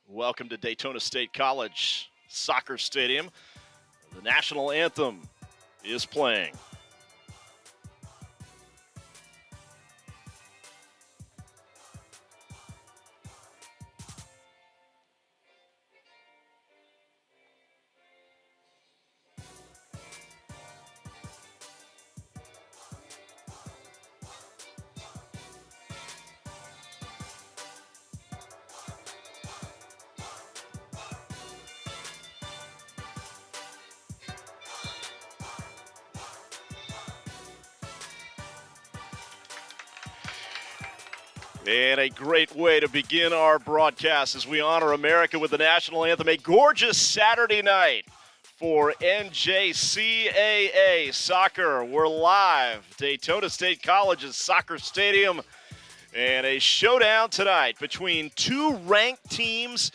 Welcome to Daytona State College Soccer Stadium. The national anthem is playing. And a great way to begin our broadcast as we honor America with the national anthem. A gorgeous Saturday night for NJCAA soccer. We're live, Daytona State College's soccer stadium, and a showdown tonight between two ranked teams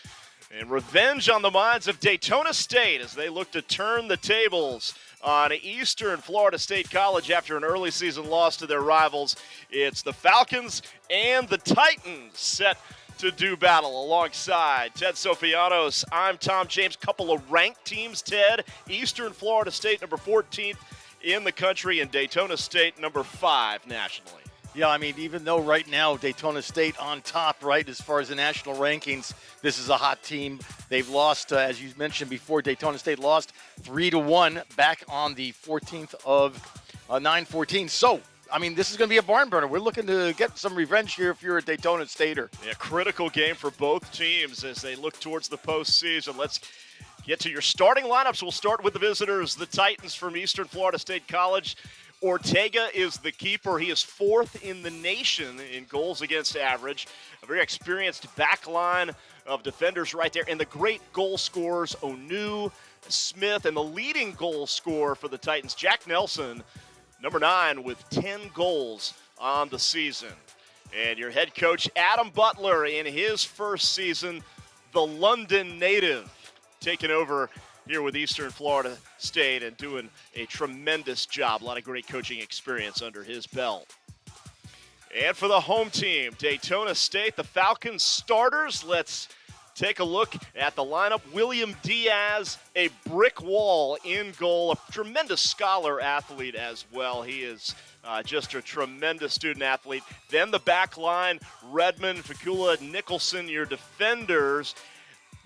and revenge on the minds of Daytona State as they look to turn the tables on Eastern Florida State College after an early season loss to their rivals. It's the Falcons and the Titans set to do battle alongside Ted Sofianos. I'm Tom James. Couple of ranked teams, Ted. Eastern Florida State, number 14th in the country, and Daytona State, number 5 nationally. Yeah, I mean, even though right now Daytona State on top, right, as far as the national rankings, this is a hot team. They've lost, as you mentioned before, Daytona State lost 3-1 back on the 14th of 9/14. So, I mean, this is going to be a barn burner. We're looking to get some revenge here if you're a Daytona Stater. Yeah, critical game for both teams as they look towards the postseason. Let's get to your starting lineups. We'll start with the visitors, the Titans from Eastern Florida State College. Ortega is the keeper. He is 4th in the nation in goals against average. A very experienced back line of defenders right there. And the great goal scorers, Onu, Smith, and the leading goal scorer for the Titans, Jack Nelson, number 9, with 10 goals on the season. And your head coach, Adam Butler, in his first season, the London native, taking over here with Eastern Florida State and doing a tremendous job. A lot of great coaching experience under his belt. And for the home team, Daytona State, the Falcons starters. Let's take a look at the lineup. William Diaz, a brick wall in goal, a tremendous scholar athlete as well. He is just a tremendous student athlete. Then the back line, Redmond, Fakula, Nicholson, your defenders.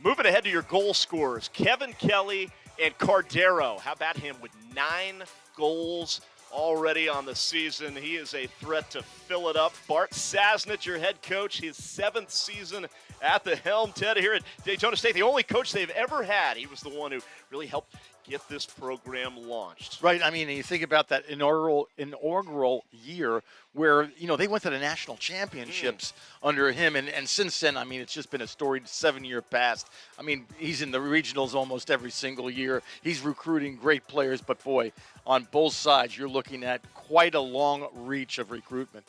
Moving ahead to your goal scorers, Kevin Kelly and Cardero. How about him with 9 goals already on the season? He is a threat to fill it up. Bart Sasnett, your head coach, his 7th season at the helm. Ted, here at Daytona State, the only coach they've ever had. He was the one who really helped get this program launched. Right. I mean, you think about that inaugural year where, you know, they went to the national championships under him. And since then, I mean, it's just been a storied 7-year past. I mean, he's in the regionals almost every single year. He's recruiting great players. But, boy, on both sides, you're looking at quite a long reach of recruitment.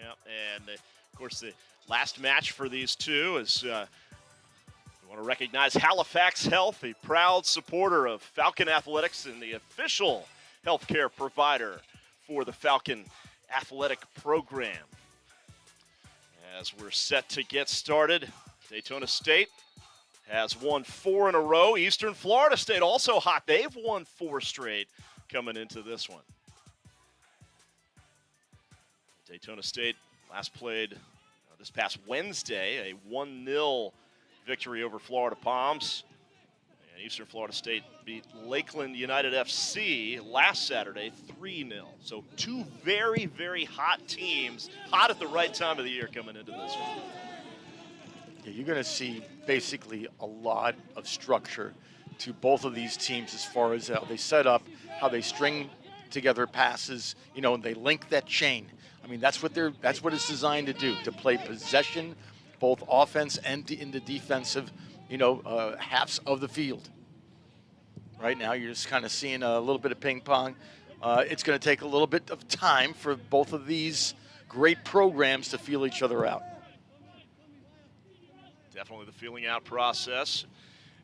Yeah, and, of course, the last match for these two is we want to recognize Halifax Health, a proud supporter of Falcon Athletics and the official healthcare provider for the Falcon Athletic Program. As we're set to get started, Daytona State has won 4 in a row. Eastern Florida State also hot. They've won 4 straight coming into this one. Daytona State last played this past Wednesday, a 1-0 victory over Florida Palms. And Eastern Florida State beat Lakeland United FC last Saturday 3-0. So 2 very, very hot teams, hot at the right time of the year coming into this one. Yeah, you're going to see basically a lot of structure to both of these teams as far as how they set up, how they string together passes, you know, and they link that chain. I mean, that's what it's designed to do, to play possession, both offense and in the defensive, you know, halves of the field. Right now, you're just kind of seeing a little bit of ping pong. It's going to take a little bit of time for both of these great programs to feel each other out. Definitely the feeling out process.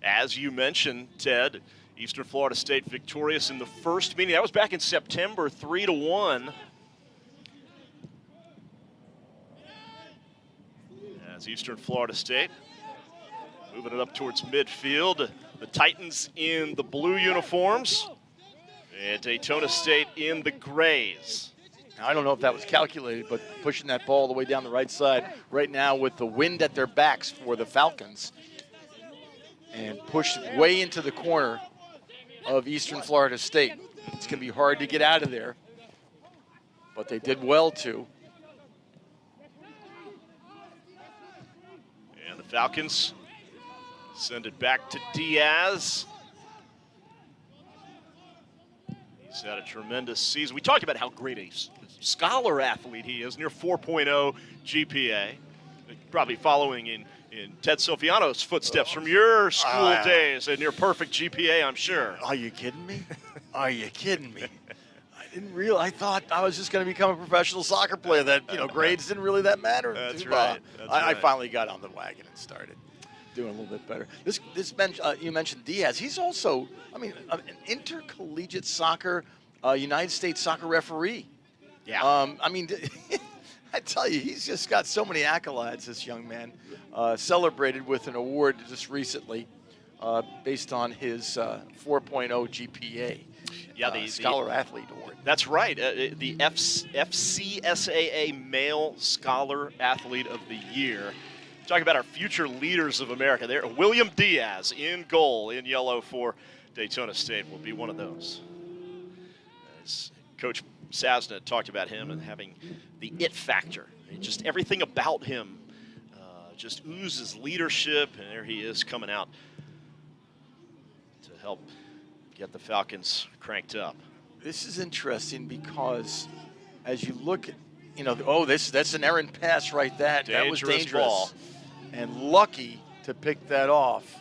As you mentioned, Ted, Eastern Florida State victorious in the first meeting. That was back in September, 3-1. As Eastern Florida State Moving it up towards midfield. The Titans in the blue uniforms. And Daytona State in the grays. Now, I don't know if that was calculated, but pushing that ball all the way down the right side right now with the wind at their backs for the Falcons. And pushed way into the corner of Eastern Florida State. It's going to be hard to get out of there, but they did well too. And the Falcons send it back to Diaz. He's had a tremendous season. We talked about how great a scholar athlete he is, near 4.0 GPA. Probably following in Ted Sofiano's footsteps from your school days, a near perfect GPA, I'm sure. Are you kidding me? Are you kidding me? I thought I was just going to become a professional soccer player, that, grades didn't really that matter. That's right. I finally got on the wagon and started doing a little bit better. You mentioned Diaz. He's also, an intercollegiate soccer, United States soccer referee. Yeah. I tell you, he's just got so many accolades, this young man. Celebrated with an award just recently based on his 4.0 GPA. Yeah, the Scholar Athlete Award. That's right. The FCSAA Male Scholar Athlete of the Year. Talking about our future leaders of America. There, William Diaz in goal in yellow for Daytona State will be one of those. As Coach Sasna talked about him and having the it factor. Just everything about him just oozes leadership, and there he is coming out to help get the Falcons cranked up. This is interesting because as you look at, that's an errant pass right there. That was dangerous. Ball. And lucky to pick that off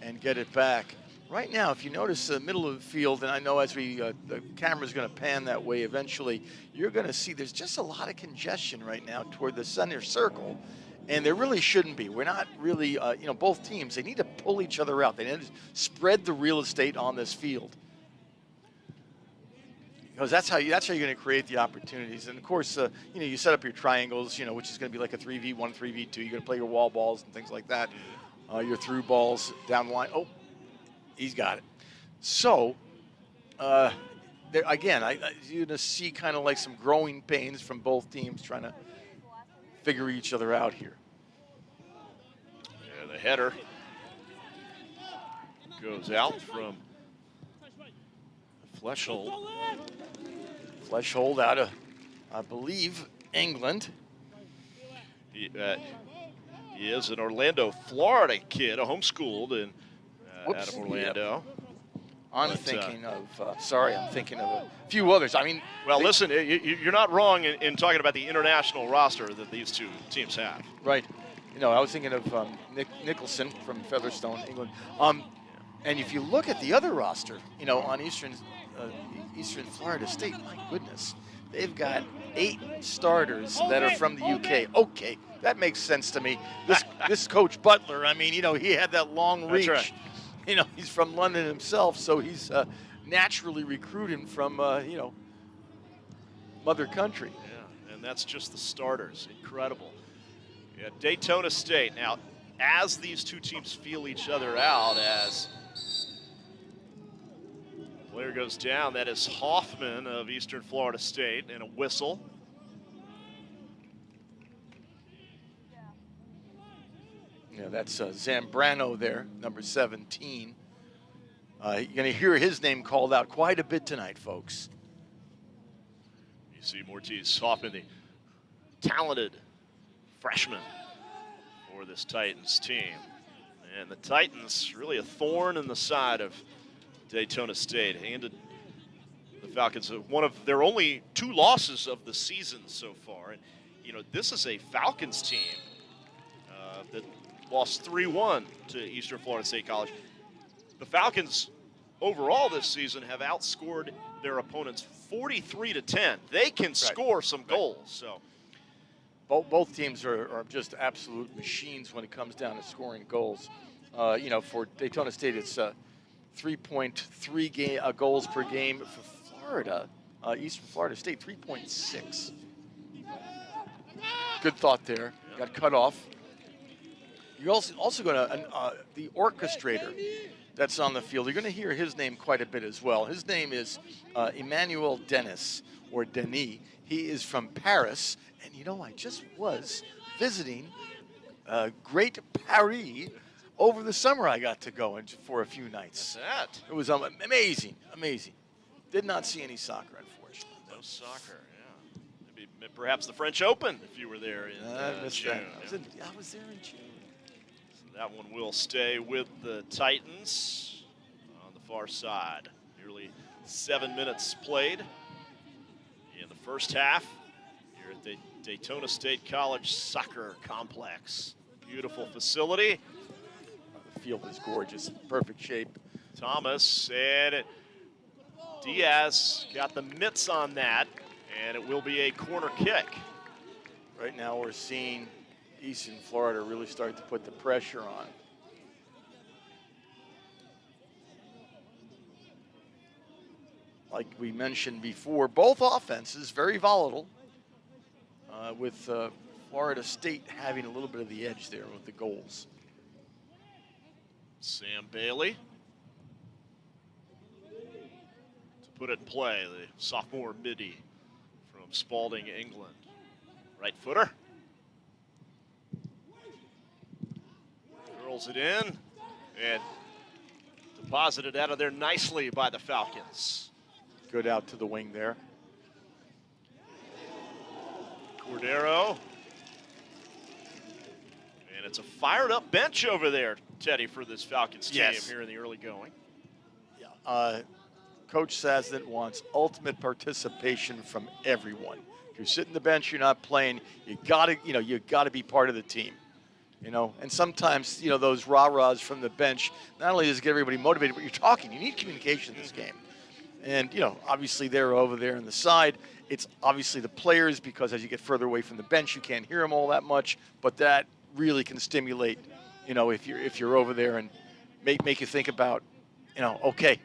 and get it back. Right now, if you notice the middle of the field, and I know as the camera's going to pan that way eventually, you're going to see there's just a lot of congestion right now toward the center circle, and there really shouldn't be. We're not really, both teams, they need to pull each other out. They need to spread the real estate on this field, because that's how you're going to create the opportunities. And of course, you set up your triangles, which is going to be like a 3v1, 3v2. You're going to play your wall balls and things like that. Your through balls down the line. Oh, he's got it. So, there again, you're going to see kind of like some growing pains from both teams trying to figure each other out here. Yeah, the header goes out from Fleshhold. Fleshhold out of, I believe, England. He is an Orlando, Florida kid, homeschooled in out of Orlando. Yep. I'm thinking of a few others. Well, listen, you're not wrong in talking about the international roster that these two teams have. Right. I was thinking of Nicholson from Featherstone, England. And if you look at the other roster, on Eastern Florida State, my goodness, they've got 8 starters that are from the UK. Okay, that makes sense to me. This Coach Butler, he had that long reach. That's right. He's from London himself, so he's naturally recruiting from, mother country. Yeah, and that's just the starters. Incredible. Yeah, Daytona State. Now, as these two teams feel each other out, as player goes down, that is Hoffman of Eastern Florida State, and a whistle. Yeah, that's Zambrano there, number 17. You're going to hear his name called out quite a bit tonight, folks. You see Mortiz Hoffman, the talented freshman for this Titans team. And the Titans, really a thorn in the side of Daytona State. Handed the Falcons one of their only 2 losses of the season so far. And, this is a Falcons team that lost 3-1 to Eastern Florida State College. The Falcons overall this season have outscored their opponents 43-10. They can score some goals. So both teams are just absolute machines when it comes down to scoring goals. For Daytona State, it's 3.3 goals per game. For Florida, Eastern Florida State, 3.6. Good thought there. Got cut off. You're also going to, the orchestrator that's on the field, you're going to hear his name quite a bit as well. His name is Emmanuel Denis, or Denis. He is from Paris. And, I just was visiting Great Paris over the summer. I got to go for a few nights. That's that. It was amazing. Did not see any soccer, unfortunately. No soccer, yeah. Maybe perhaps the French Open if you were there in June. I was there in June. So that one will stay with the Titans on the far side. Nearly 7 minutes played in the first half here at the Daytona State College Soccer Complex. Beautiful facility. The field is gorgeous, perfect shape. Thomas and Diaz got the mitts on that, and it will be a corner kick. Right now we're seeing Eastern Florida really start to put the pressure on. Like we mentioned before, both offenses very volatile, with Florida State having a little bit of the edge there with the goals. Sam Bailey to put it in play, the sophomore midi from Spalding, England. Right footer. Curls it in and deposited out of there nicely by the Falcons. Good out to the wing there. Cordero. And it's a fired up bench over there, Teddy, for this Falcons team here in the early going. Yeah. Coach Saznet wants ultimate participation from everyone. If you're sitting the bench, you're not playing, you gotta be part of the team. And sometimes, those rah-rahs from the bench, not only does it get everybody motivated, but you're talking. You need communication in this game. And, obviously they're over there on the side. It's obviously the players, because as you get further away from the bench, you can't hear them all that much. But that really can stimulate, if you're over there and make you think about, okay,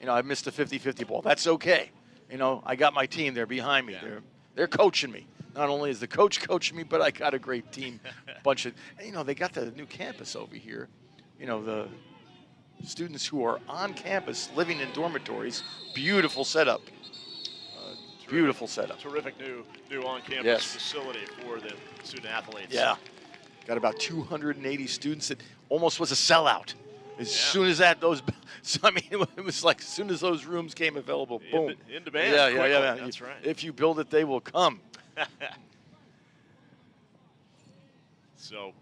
I missed a 50-50 ball. That's okay. I got my team there behind me. Yeah. They're coaching me. Not only is the coach coaching me, but I got a great team. They got the new campus over here. The students who are on campus living in dormitories. Beautiful setup. Beautiful setup. Terrific new on-campus facility for the student athletes. Yeah. Got about 280 students. It almost was a sellout. As soon as it was like as soon as those rooms came available, boom. In demand. Yeah. That's right. If you build it, they will come. So,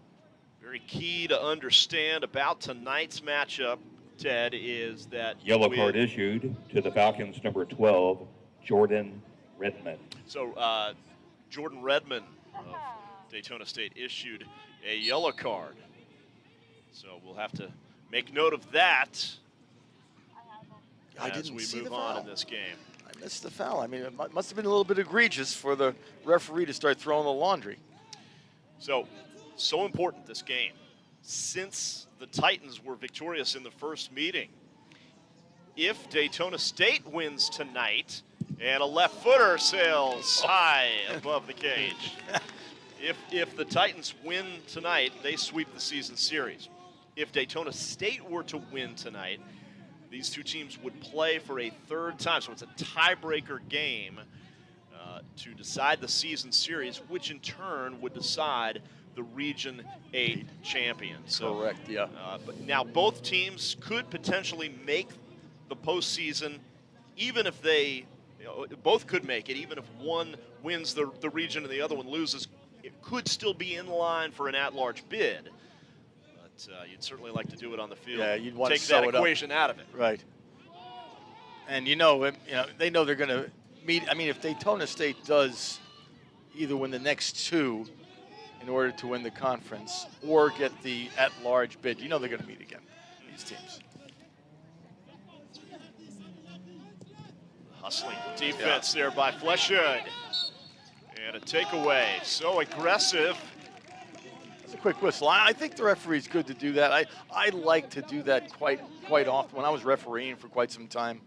very key to understand about tonight's matchup, Ted, is that yellow card issued to the Falcons, number 12, Jordan Redmond. So, Jordan Redmond of Daytona State issued a yellow card. So we'll have to make note of that as we move on in this game. I missed the foul. I mean, it must have been a little bit egregious for the referee to start throwing the laundry. So important this game. Since the Titans were victorious in the first meeting, if Daytona State wins tonight and a left footer sails high above the cage, if the Titans win tonight, they sweep the season series. If Daytona State were to win tonight, these two teams would play for a third time. So it's a tiebreaker game to decide the season series, which in turn would decide the Region 8 champion. So, correct, yeah. But now both teams could potentially make the postseason, even if they, both could make it, even if one wins the region and the other one loses. It could still be in line for an at-large bid. But you'd certainly like to do it on the field. Yeah, you'd want to to take that equation out of it. Right. And they know they're going to meet. I mean, if Daytona State does either win the next two in order to win the conference or get the at-large bid, they're going to meet again, these teams. Hustling defense there by Fleshhood. And a takeaway. So aggressive. That's a quick whistle. I think the referee's good to do that. I like to do that quite often. When I was refereeing for quite some time,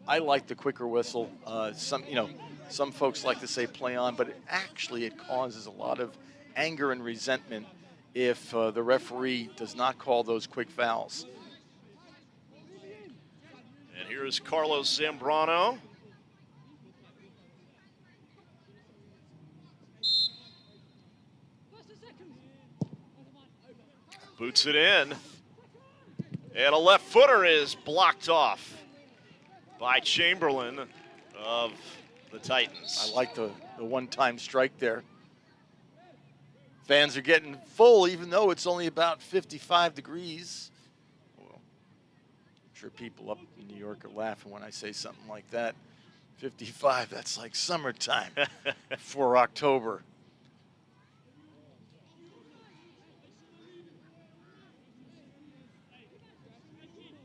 I like the quicker whistle. Some folks like to say play on, but it causes a lot of anger and resentment if the referee does not call those quick fouls. And here is Carlos Zambrano. Boots it in. And a left footer is blocked off by Chamberlain of the Titans. I like the one-time strike there. Fans are getting full, even though it's only about 55 degrees. Well, I'm sure people up in New York are laughing when I say something like that. 55, that's like summertime for October.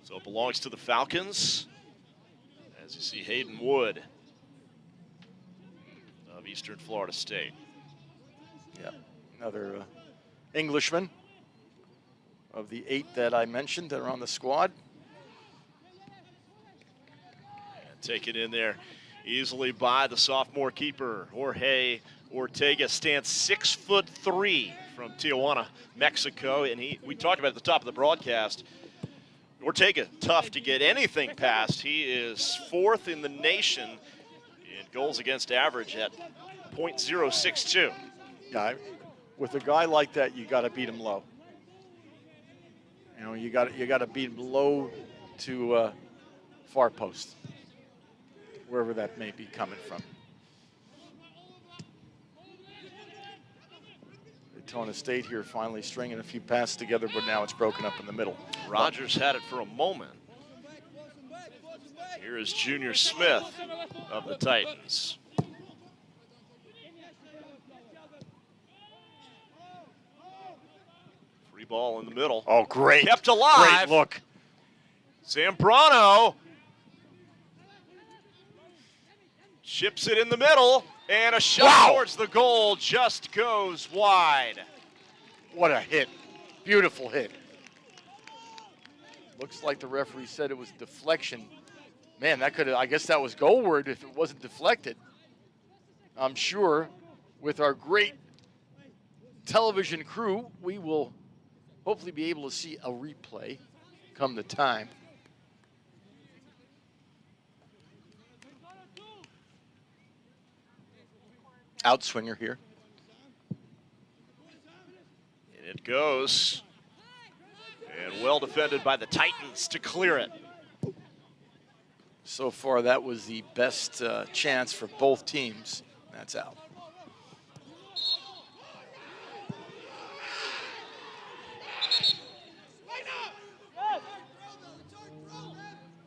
So it belongs to the Falcons. As you see, Hayden Wood of Eastern Florida State. Yeah, another Englishman of the 8 that I mentioned that are on the squad. And taken in there easily by the sophomore keeper, Jorge Ortega. Stands 6'3" from Tijuana, Mexico. And we talked about at the top of the broadcast, Ortega, tough to get anything past. He is 4th in the nation in goals against average at .062. Yeah, with a guy like that, you got to beat him low. You know, you got to beat him low to far post, wherever that may be coming from. Daytona State here finally stringing a few passes together, but now it's broken up in the middle. Rogers had it for a moment. Here is Junior Smith of the Titans. Free ball in the middle. Oh, great. Kept alive. Great look. Zambrano chips it in the middle, and a shot towards the goal just goes wide. What a hit. Beautiful hit. Looks like the referee said it was deflection. Man, that could have, I guess that was goalward if it wasn't deflected. I'm sure with our great television crew, we will hopefully be able to see a replay come the time. Outswinger here. And it goes. And well defended by the Titans to clear it. So far, that was the best chance for both teams. That's out.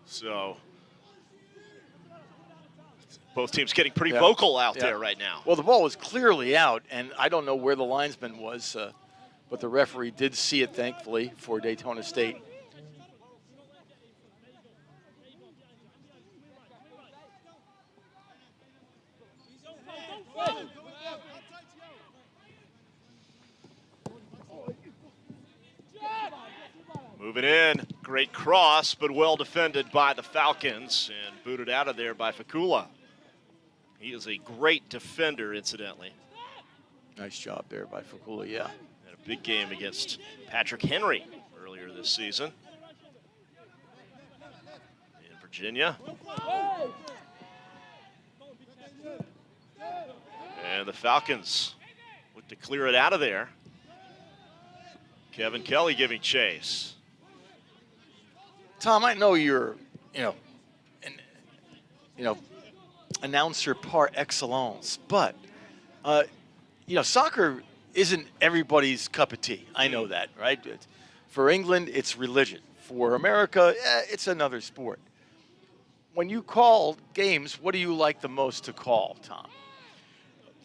So both teams getting pretty vocal out there right now. Well, the ball was clearly out, and I don't know where the linesman was, but the referee did see it, thankfully, for Daytona State. Moving in, great cross, but well defended by the Falcons and booted out of there by Fakula. He is a great defender, incidentally. Nice job there by Fakula, yeah. Had a big game against Patrick Henry earlier this season in Virginia. And the Falcons look to clear it out of there. Kevin Kelly giving chase. Tom, I know you're, announcer par excellence, but, soccer isn't everybody's cup of tea. I know that, right? For England, it's religion. For America, it's another sport. When you call games, what do you like the most to call, Tom?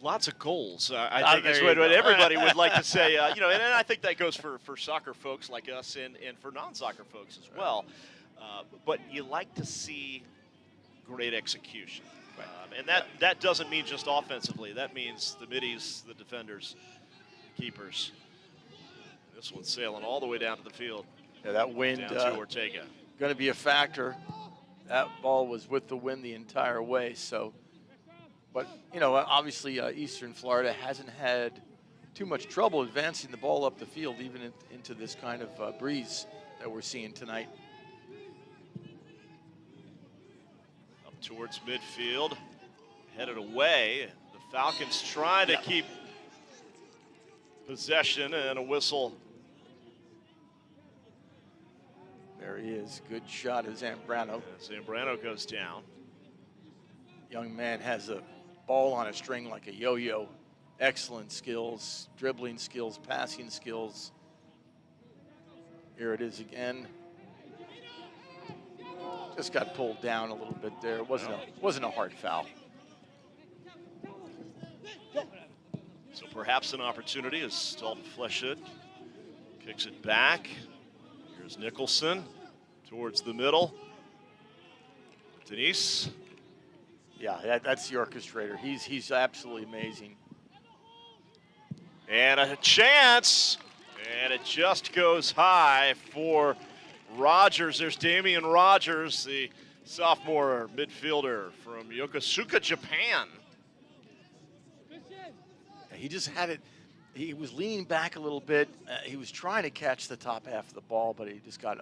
Lots of goals. I think is what everybody would like to say. And I think that goes for soccer folks like us and for non-soccer folks as well. But you like to see great execution. And that doesn't mean just offensively. That means the middies, the defenders, keepers. This one's sailing all the way down to the field. Yeah, that wind down to Ortega. Going to be a factor. That ball was with the wind the entire way, so. But, obviously Eastern Florida hasn't had too much trouble advancing the ball up the field, even into this kind of breeze that we're seeing tonight. Up towards midfield, headed away. The Falcons trying to keep possession, and a whistle. There he is. Good shot of Zambrano. Zambrano goes down. Young man has a ball on a string like a yo-yo. Excellent skills, dribbling skills, passing skills. Here it is again. Just got pulled down a little bit there. It wasn't a hard foul. So perhaps an opportunity as Dalton Fleshwood kicks it back. Here's Nicholson towards the middle. Denise. Yeah, that's the orchestrator. He's absolutely amazing. And a chance, and it just goes high for Rogers. There's Damian Rogers, the sophomore midfielder from Yokosuka, Japan. He just had it. He was leaning back a little bit. He was trying to catch the top half of the ball, but he just got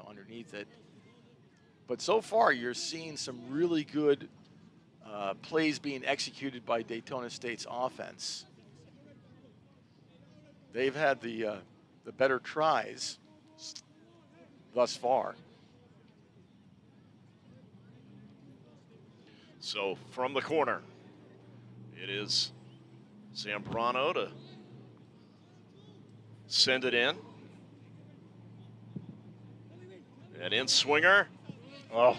underneath it. But so far, you're seeing some really good plays being executed by Daytona State's offense. They've had the better tries thus far. So from the corner, it is Zambrano to send it in. And in swinger. Oh,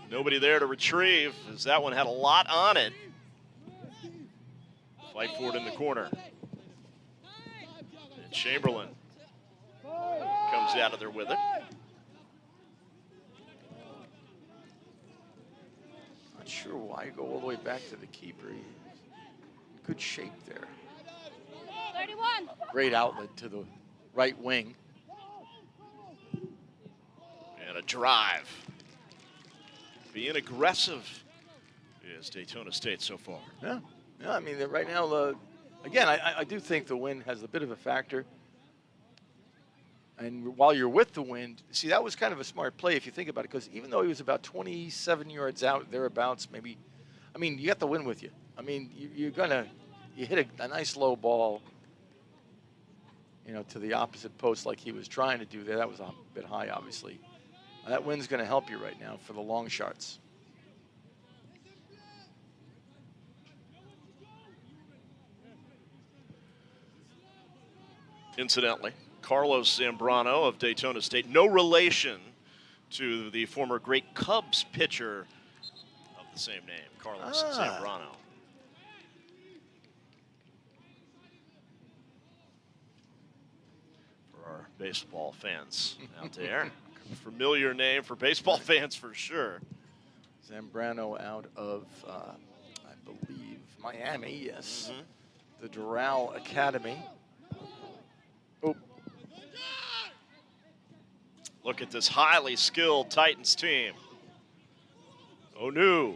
nobody there to retrieve, as that one had a lot on it. Fight for it in the corner. And Chamberlain comes out of there with it. Not sure why go all the way back to the keeper. Good shape there. 31. Great outlet to the right wing. And a drive. Being aggressive is Daytona State so far. Yeah, I mean, right now, again, I do think the wind has a bit of a factor. And while you're with the wind, see, that was kind of a smart play if you think about it, because even though he was about 27 yards out, thereabouts, maybe, I mean, you got the wind with you. I mean, you hit a nice low ball, to the opposite post like he was trying to do there. That was a bit high, obviously. That wind's going to help you right now for the long shots. Incidentally, Carlos Zambrano of Daytona State, no relation to the former great Cubs pitcher of the same name, Carlos Zambrano. For our baseball fans out there. Familiar name for baseball fans for sure. Zambrano out of, I believe, Miami, yes. The Doral Academy. Oh. Look at this highly skilled Titans team. Onu.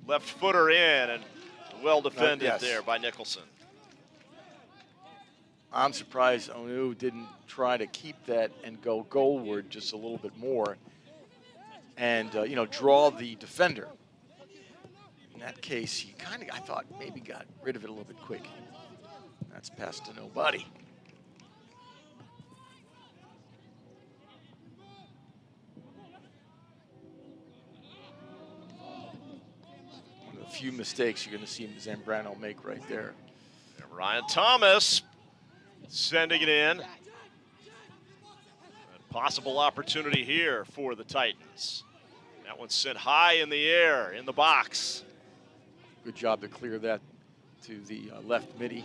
Left footer in and well defended there by Nicholson. I'm surprised Onu didn't try to keep that and go goalward just a little bit more and, draw the defender. In that case, he I thought, maybe got rid of it a little bit quick. That's passed to nobody. One of the few mistakes you're going to see Zambrano make right there. And Ryan Thomas sending it in. A possible opportunity here for the Titans. That one's sent high in the air, in the box. Good job to clear that to the left midi.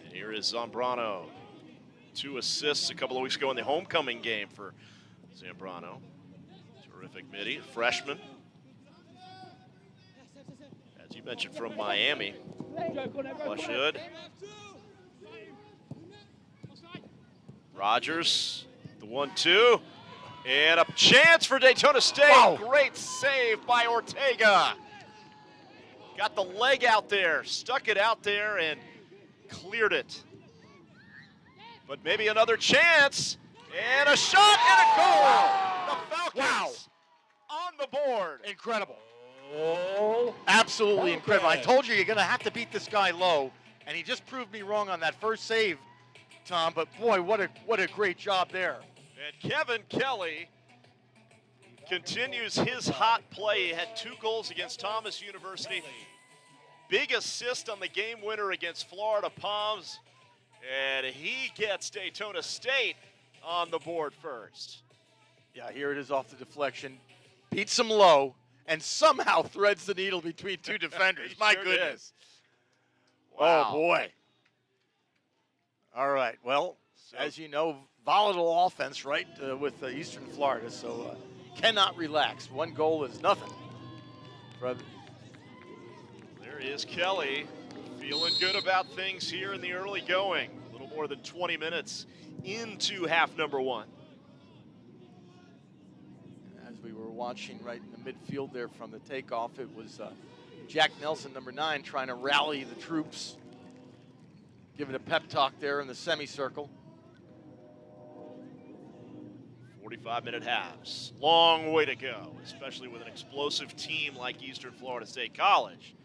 And here is Zambrano. 2 assists a couple of weeks ago in the homecoming game for Zambrano. Terrific midi, freshman. As you mentioned, from Miami. Fleshwood. Rogers, the 1-2. And a chance for Daytona State. Wow. Great save by Ortega. Got the leg out there, stuck it out there, and cleared it. But maybe another chance, and a shot and a goal. The Falcons on the board. Incredible. Oh, Absolutely incredible. I Okay. told you you're going to have to beat this guy low, and he just proved me wrong on that first save, Tom. But boy, what a great job there. And Kevin Kelly continues his hot play. He had 2 goals against Thomas University. Big assist on the game winner against Florida Palms. And he gets Daytona State on the board first. Yeah, here it is off the deflection. Beats him low, and somehow threads the needle between 2 defenders. He My sure goodness. Wow. Oh, boy. All right, well, So- as you know, volatile offense, right, with Eastern Florida, so cannot relax. 1 goal is nothing. Brother. There is Kelly, feeling good about things here in the early going. A little more than 20 minutes into half number 1. As we were watching right in the midfield there from the takeoff, it was Jack Nelson, number 9, trying to rally the troops, giving a pep talk there in the semicircle. 45-minute halves. Long way to go, especially with an explosive team like Eastern Florida State College.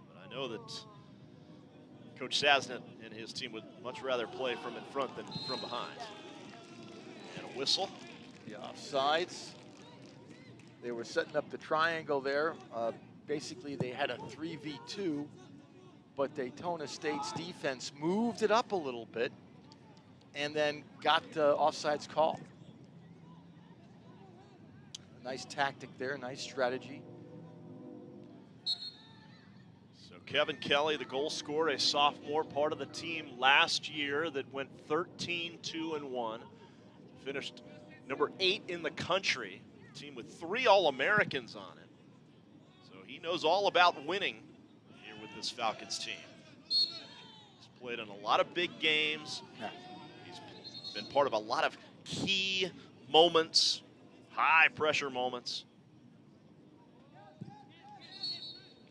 But I know that Coach Sasnett and his team would much rather play from in front than from behind. And a whistle. The offsides. They were setting up the triangle there. Basically, they had a 3v2, but Daytona State's defense moved it up a little bit and then got the offsides call. Nice tactic there, nice strategy. So Kevin Kelly, the goal scorer, a sophomore, part of the team last year that went 13-2-1. Finished number 8 in the country. A team with 3 All-Americans on it. So he knows all about winning here with this Falcons team. He's played in a lot of big games. Yeah. He's been part of a lot of key moments, high-pressure moments.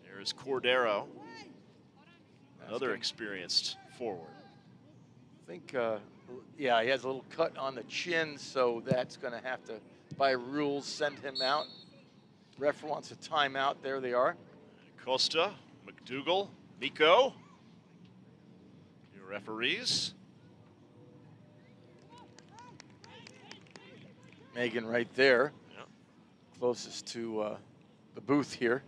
There's Cordero, another experienced forward. I think, yeah, he has a little cut on the chin, so that's going to have to, by rules, send him out. Ref wants a timeout. There they are. Costa, McDougal, Miko, your referees. Megan right there, Yeah. closest to the booth here.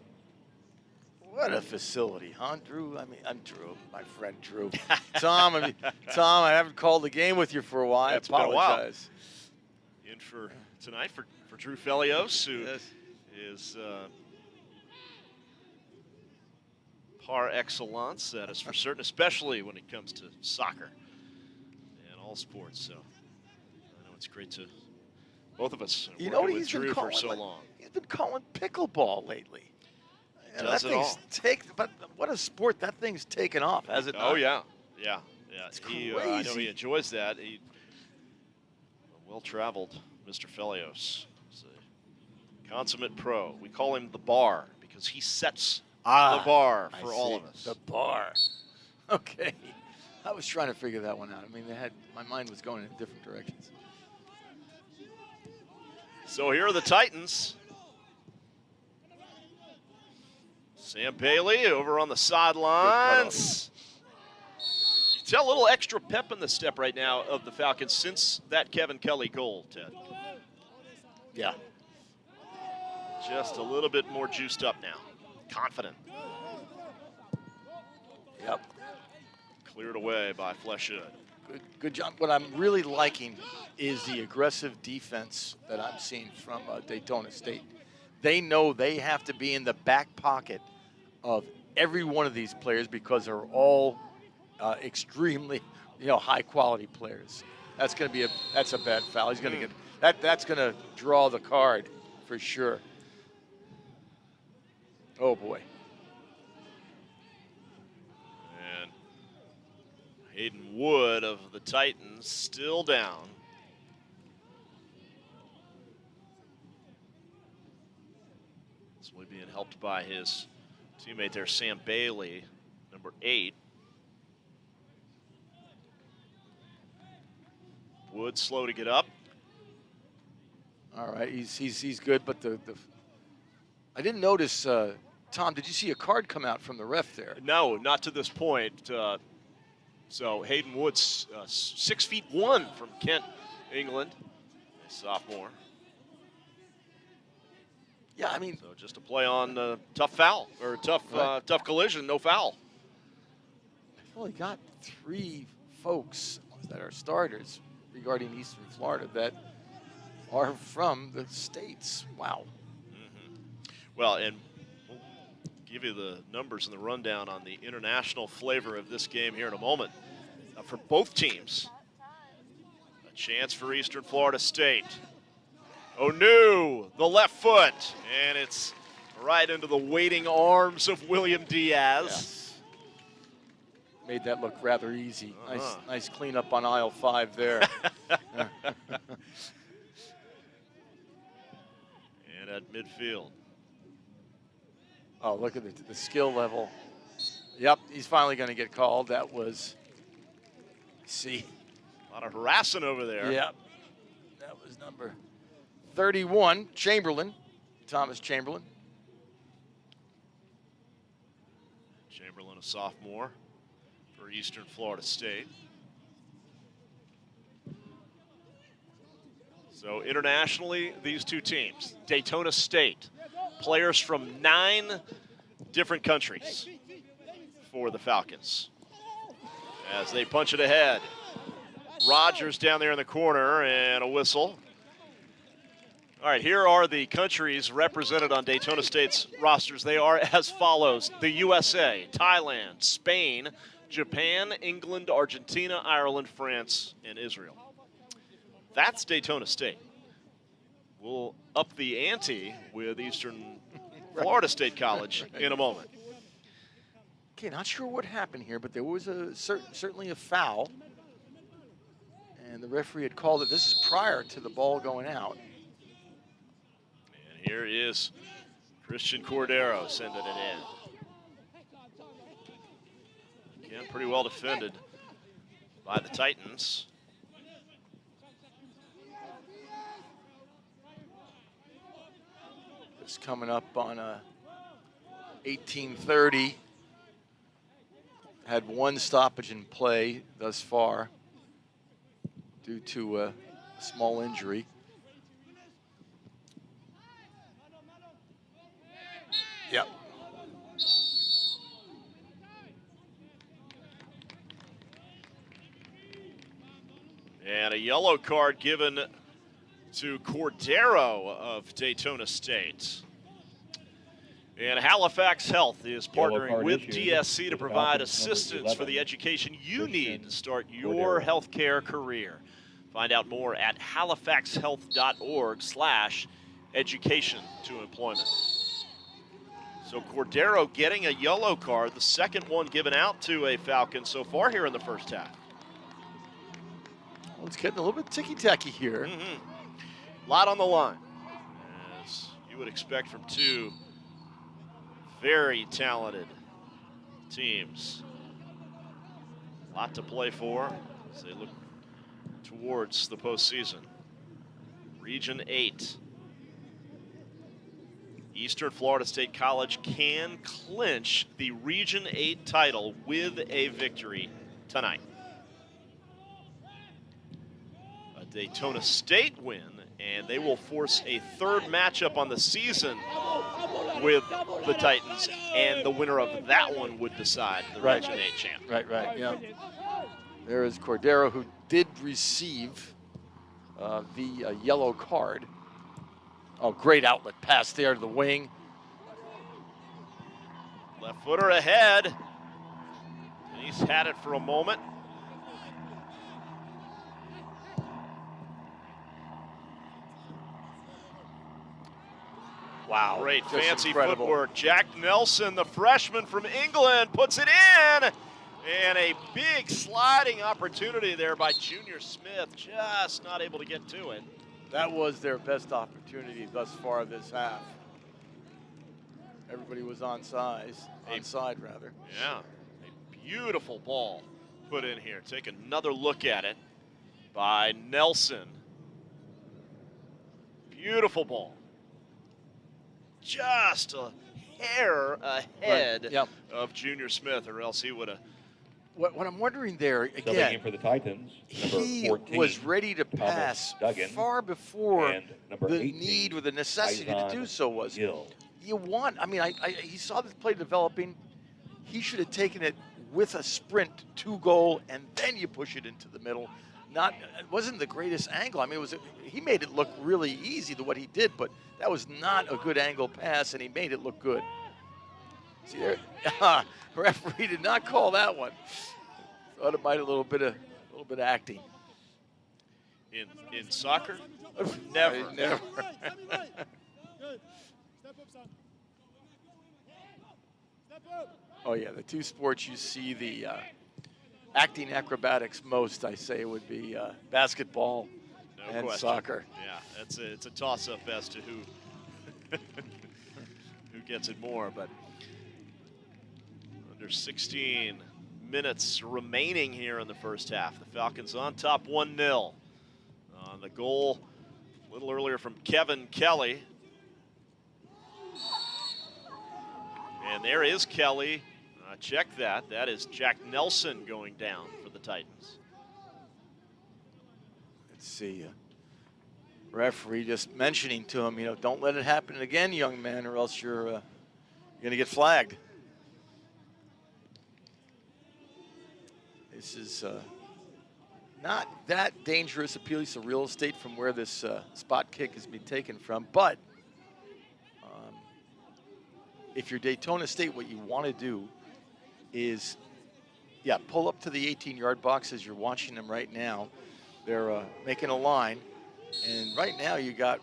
What a facility, huh, Drew? I mean, I'm Drew, my friend Drew. Tom, Tom, I haven't called the game with you for a while. Yeah, I it's been a while. apologize. In for tonight for Drew Felios, who Yes. is par excellence, that is for certain, especially when it comes to soccer and all sports. So I know it's great to both of us You working know what with he's been Drew calling? for so long. He's been calling pickleball lately. And Does that it thing's all. but what a sport that thing's taken off, has it not? Oh yeah, yeah. It's He, I know crazy. he enjoys that. He well-traveled, Mr. Felios. He's a consummate pro. We call him the bar because he sets the bar I for all see. of us. The bar. Okay. I was trying to figure that one out. I mean, my mind was going in different directions. So here are the Titans. Sam Bailey over on the sidelines. You tell a little extra pep in the step right now of the Falcons since that Kevin Kelly goal, Ted. Yeah. Just a little bit more juiced up now. Confident. Yep. Cleared away by Fleshwood. Good job. What I'm really liking is the aggressive defense that I'm seeing from Daytona State. They know they have to be in the back pocket of every one of these players because they're all extremely, high quality players. That's going to be that's a bad foul. He's going to get that's going to draw the card for sure. Oh boy. And Hayden Wood of the Titans still down. This will be being helped by his teammate there, Sam Bailey, number 8. Wood slow to get up. All right, he's good, but the I didn't notice. Tom, did you see a card come out from the ref there? No, not to this point. So Hayden Wood's 6'1" from Kent, England, a sophomore. Yeah, I mean, So just a play on tough foul or tough collision, no foul. I've only got 3 folks that are starters regarding Eastern Florida that are from the States. Wow. Well, and we'll give you the numbers and the rundown on the international flavor of this game here in a moment. For both teams, a chance for Eastern Florida State. Onu, the left foot, and it's right into the waiting arms of William Diaz. Yes. Made that look rather easy. Nice cleanup on aisle 5 there. And at midfield. Oh, look at the skill level. Yep, he's finally going to get called. That was, see. A lot of harassing over there. Yep, that was number 31, Chamberlain, Thomas Chamberlain. Chamberlain, a sophomore for Eastern Florida State. So internationally, these two teams, Daytona State, players from 9 different countries for the Falcons. As they punch it ahead. Rogers down there in the corner and a whistle. All right, here are the countries represented on Daytona State's rosters. They are as follows: the USA, Thailand, Spain, Japan, England, Argentina, Ireland, France, and Israel. That's Daytona State. We'll up the ante with Eastern Florida State College in a moment. Okay, not sure what happened here, but there was certainly a foul. And the referee had called it. This is prior to the ball going out. And here is Christian Cordero sending it in. Again, pretty well defended by the Titans. It's coming up on 18:30. Had 1 stoppage in play thus far due to a small injury. Yep. And a yellow card given to Cordero of Daytona State. And Halifax Health is partnering with DSC to provide assistance for the education you need to start your healthcare career. Find out more at halifaxhealth.org/education to employment. So Cordero getting a yellow card, the second one given out to a Falcon so far here in the first half. Well, it's getting a little bit ticky-tacky here. A lot on the line, as you would expect from 2 very talented teams. A lot to play for as they look towards the postseason. Region 8. Eastern Florida State College can clinch the Region 8 title with a victory tonight. A Daytona State win, and they will force a 3rd matchup on the season with the Titans, and the winner of that one would decide the Region 8 champ. Right, yeah. There is Cordero, who did receive the yellow card. Oh, great outlet pass there to the wing. Left footer ahead. And he's had it for a moment. Wow, great just fancy incredible footwork. Jack Nelson, the freshman from England, puts it in. And a big sliding opportunity there by Junior Smith, just not able to get to it. That was their best opportunity thus far this half. Everybody was onside rather. Yeah, a beautiful ball put in here. Take another look at it by Nelson. Beautiful ball. Just a hair ahead of Junior Smith, or else he would have. What I'm wondering there, Subbing again, in for the Titans, number he 14, was ready to Thomas pass Duggan, far before and number the 18, need or the necessity to Faison do so was. Gill. You want, I mean, he saw this play developing. He should have taken it with a sprint to goal, and then you push it into the middle. It wasn't the greatest angle. I mean, he made it look really easy to what he did, but that was not a good angle pass, and he made it look good. See there, referee did not call that one. Thought it might a little bit of acting. In soccer, never. Never. Oh yeah, the two sports you see the acting acrobatics most, I say, would be basketball and question. soccer. Yeah, it's a toss-up as to who gets it more, but under 16 minutes remaining here in the first half. The Falcons on top 1-0. On the goal a little earlier from Kevin Kelly. And there is Kelly. Check that. That is Jack Nelson going down for the Titans. Let's see. Referee just mentioning to him, don't let it happen again, young man, or else you're going to get flagged. This is not that dangerous a piece of real estate from where this spot kick has been taken from, but if you're Daytona State, what you want to do is, pull up to the 18-yard box as you're watching them right now. They're making a line, and right now you got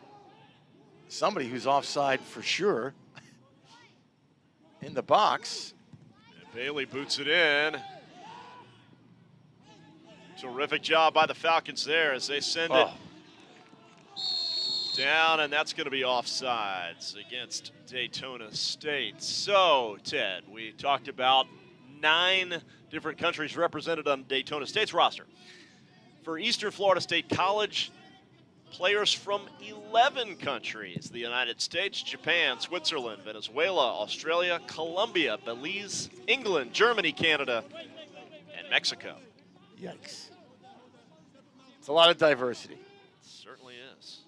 somebody who's offside for sure in the box. And Bailey boots it in. Terrific job by the Falcons there as they send it down, and that's going to be offsides against Daytona State. So, Ted, we talked about 9 different countries represented on Daytona State's roster. For Eastern Florida State College, players from 11 countries: the United States, Japan, Switzerland, Venezuela, Australia, Colombia, Belize, England, Germany, Canada, and Mexico. Yikes. It's a lot of diversity. It certainly is.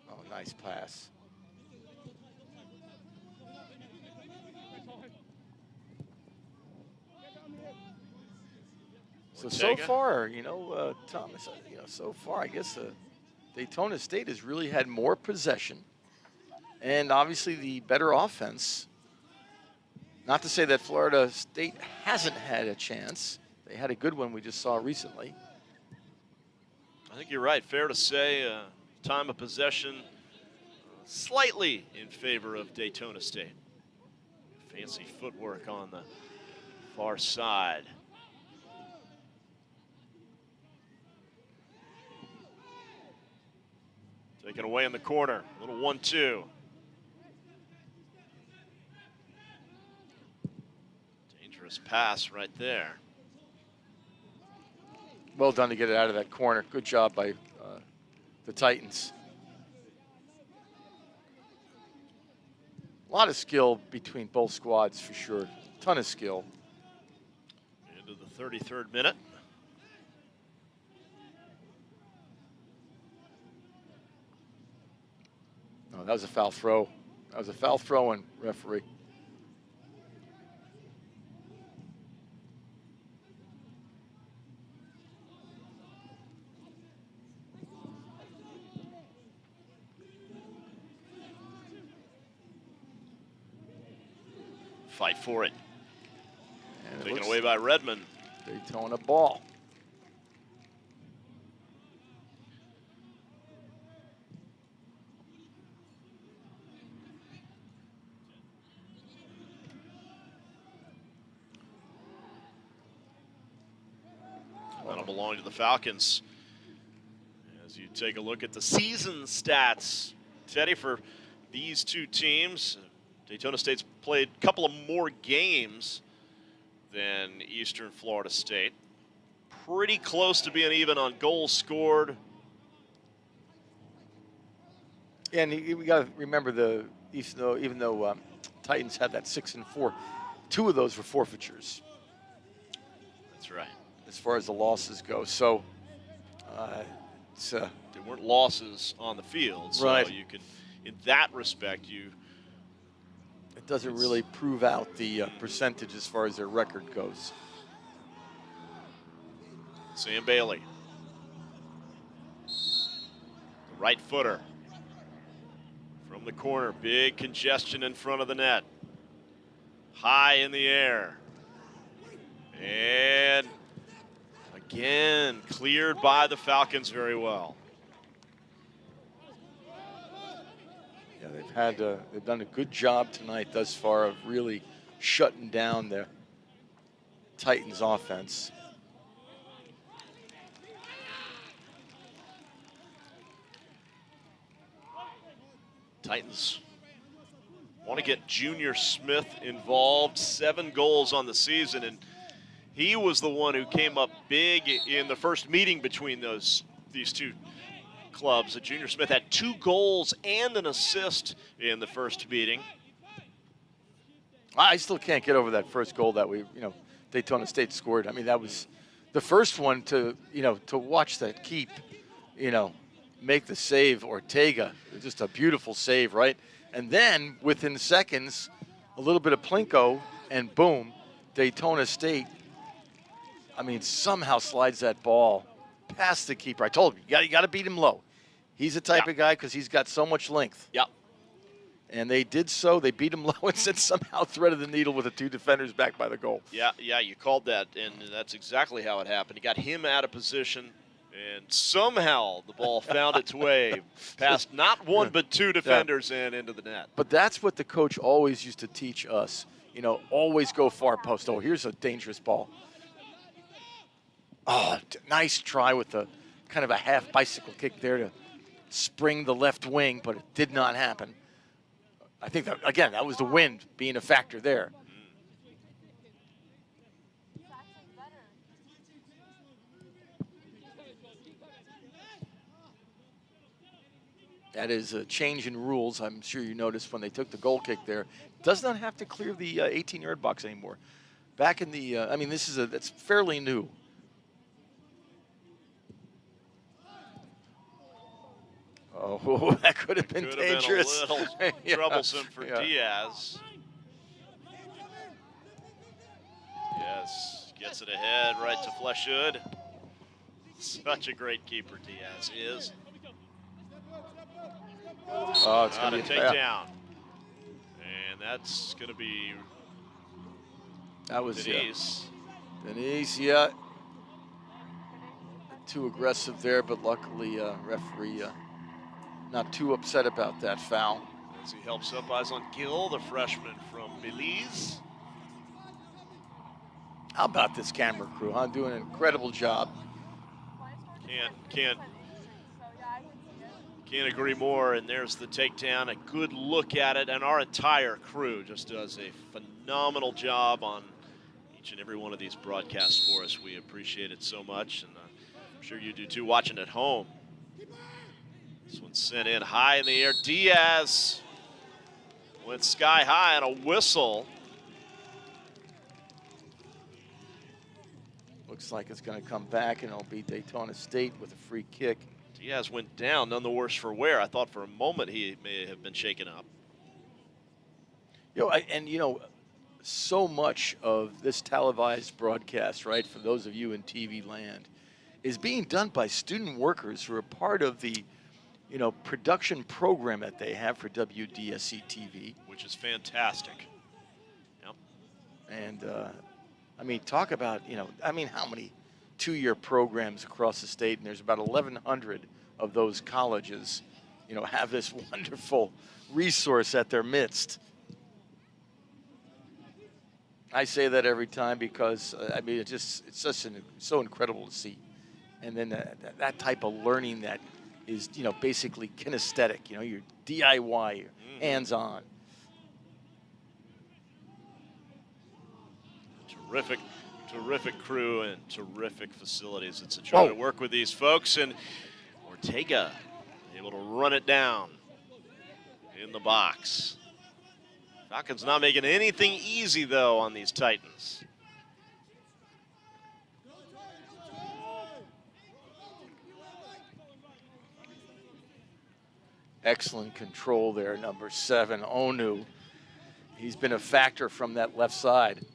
Oh, nice pass. So far, Thomas, so far, I guess Daytona State has really had more possession and obviously the better offense. Not to say that Florida State hasn't had a chance. They had a good one we just saw recently. I think you're right. Fair to say, time of possession slightly in favor of Daytona State. Fancy footwork on the far side. Taken away in the corner. A little 1-2. Dangerous pass right there. Well done to get it out of that corner. Good job by the Titans. A lot of skill between both squads for sure. Ton of skill. Into the 33rd minute. Oh, that was a foul throw. That was a foul throw in, referee. Fight for it. And Taken away by Redmond. Daytona ball. belong to the Falcons. As you take a look at the season stats, Teddy, for these two teams, Daytona State's played a couple of more games than Eastern Florida State. Pretty close to being even on goals scored. And we got to remember even though Titans had that 6-4, 2 of those were forfeitures. That's right. As far as the losses go, so they weren't losses on the field, so right. you can, in that respect, it doesn't really prove out the percentage as far as their record goes. Sam Bailey, the right footer from the corner, big congestion in front of the net, high in the air, and again cleared by the Falcons very well. Yeah, they've done a good job tonight thus far of really shutting down the Titans offense. Titans want to get Junior Smith involved. 7 goals on the season, and he was the one who came up big in the first meeting between these two clubs. Junior Smith had 2 goals and an assist in the first meeting. I still can't get over that first goal that Daytona State scored. I mean, that was the first one to watch that keep, make the save. Ortega, just a beautiful save, right? And then within seconds, a little bit of Plinko, and boom, Daytona State, somehow slides that ball past the keeper. I told him, you got to beat him low. He's the type of guy because he's got so much length. Yep. And they did so. They beat him low and then somehow threaded the needle with the 2 defenders back by the goal. Yeah, you called that, and that's exactly how it happened. He got him out of position, and somehow the ball found its way past not 1 but 2 defenders and into the net. But that's what the coach always used to teach us. Always go far post. Oh, here's a dangerous ball. Oh, nice try with the kind of a half bicycle kick there to spring the left wing, but it did not happen. I think that, again, that was the wind being a factor there. That is a change in rules. I'm sure you noticed when they took the goal kick there. Does not have to clear the 18-yard box anymore. Back in the, that's fairly new. Oh, that could have been dangerous. Been a little troublesome for Diaz. Diaz gets it ahead right to Fleshhood. Such a great keeper Diaz is. Oh, it's going to be a takedown. And that's going to be Denise. Denise, yeah. Too aggressive there, but luckily referee not too upset about that foul. As he helps up eyes on Gill, the freshman from Belize. How about this camera crew, huh? Doing an incredible job. Can't agree more. And there's the takedown, a good look at it, and our entire crew just does a phenomenal job on each and every one of these broadcasts for us. We appreciate it so much, and I'm sure you do too watching at home. This one's sent in high in the air. Diaz went sky high on a whistle. Looks like it's going to come back, and it'll be Daytona State with a free kick. Diaz went down, none the worse for wear. I thought for a moment he may have been shaken up. So much of this televised broadcast, right, for those of you in TV land, is being done by student workers who are part of the production program that they have for WDSC TV. Which is fantastic. Yep. And, talk about, how many 2-year programs across the state, and there's about 1,100 of those colleges, have this wonderful resource at their midst. I say that every time because, it's so incredible to see. And then that type of learning that is, basically kinesthetic. You're DIY, you're hands-on. Terrific crew and terrific facilities. It's a joy to work with these folks. And Ortega able to run it down in the box. Falcons not making anything easy, though, on these Titans. Excellent control there, number 7, Onu. He's been a factor from that left side.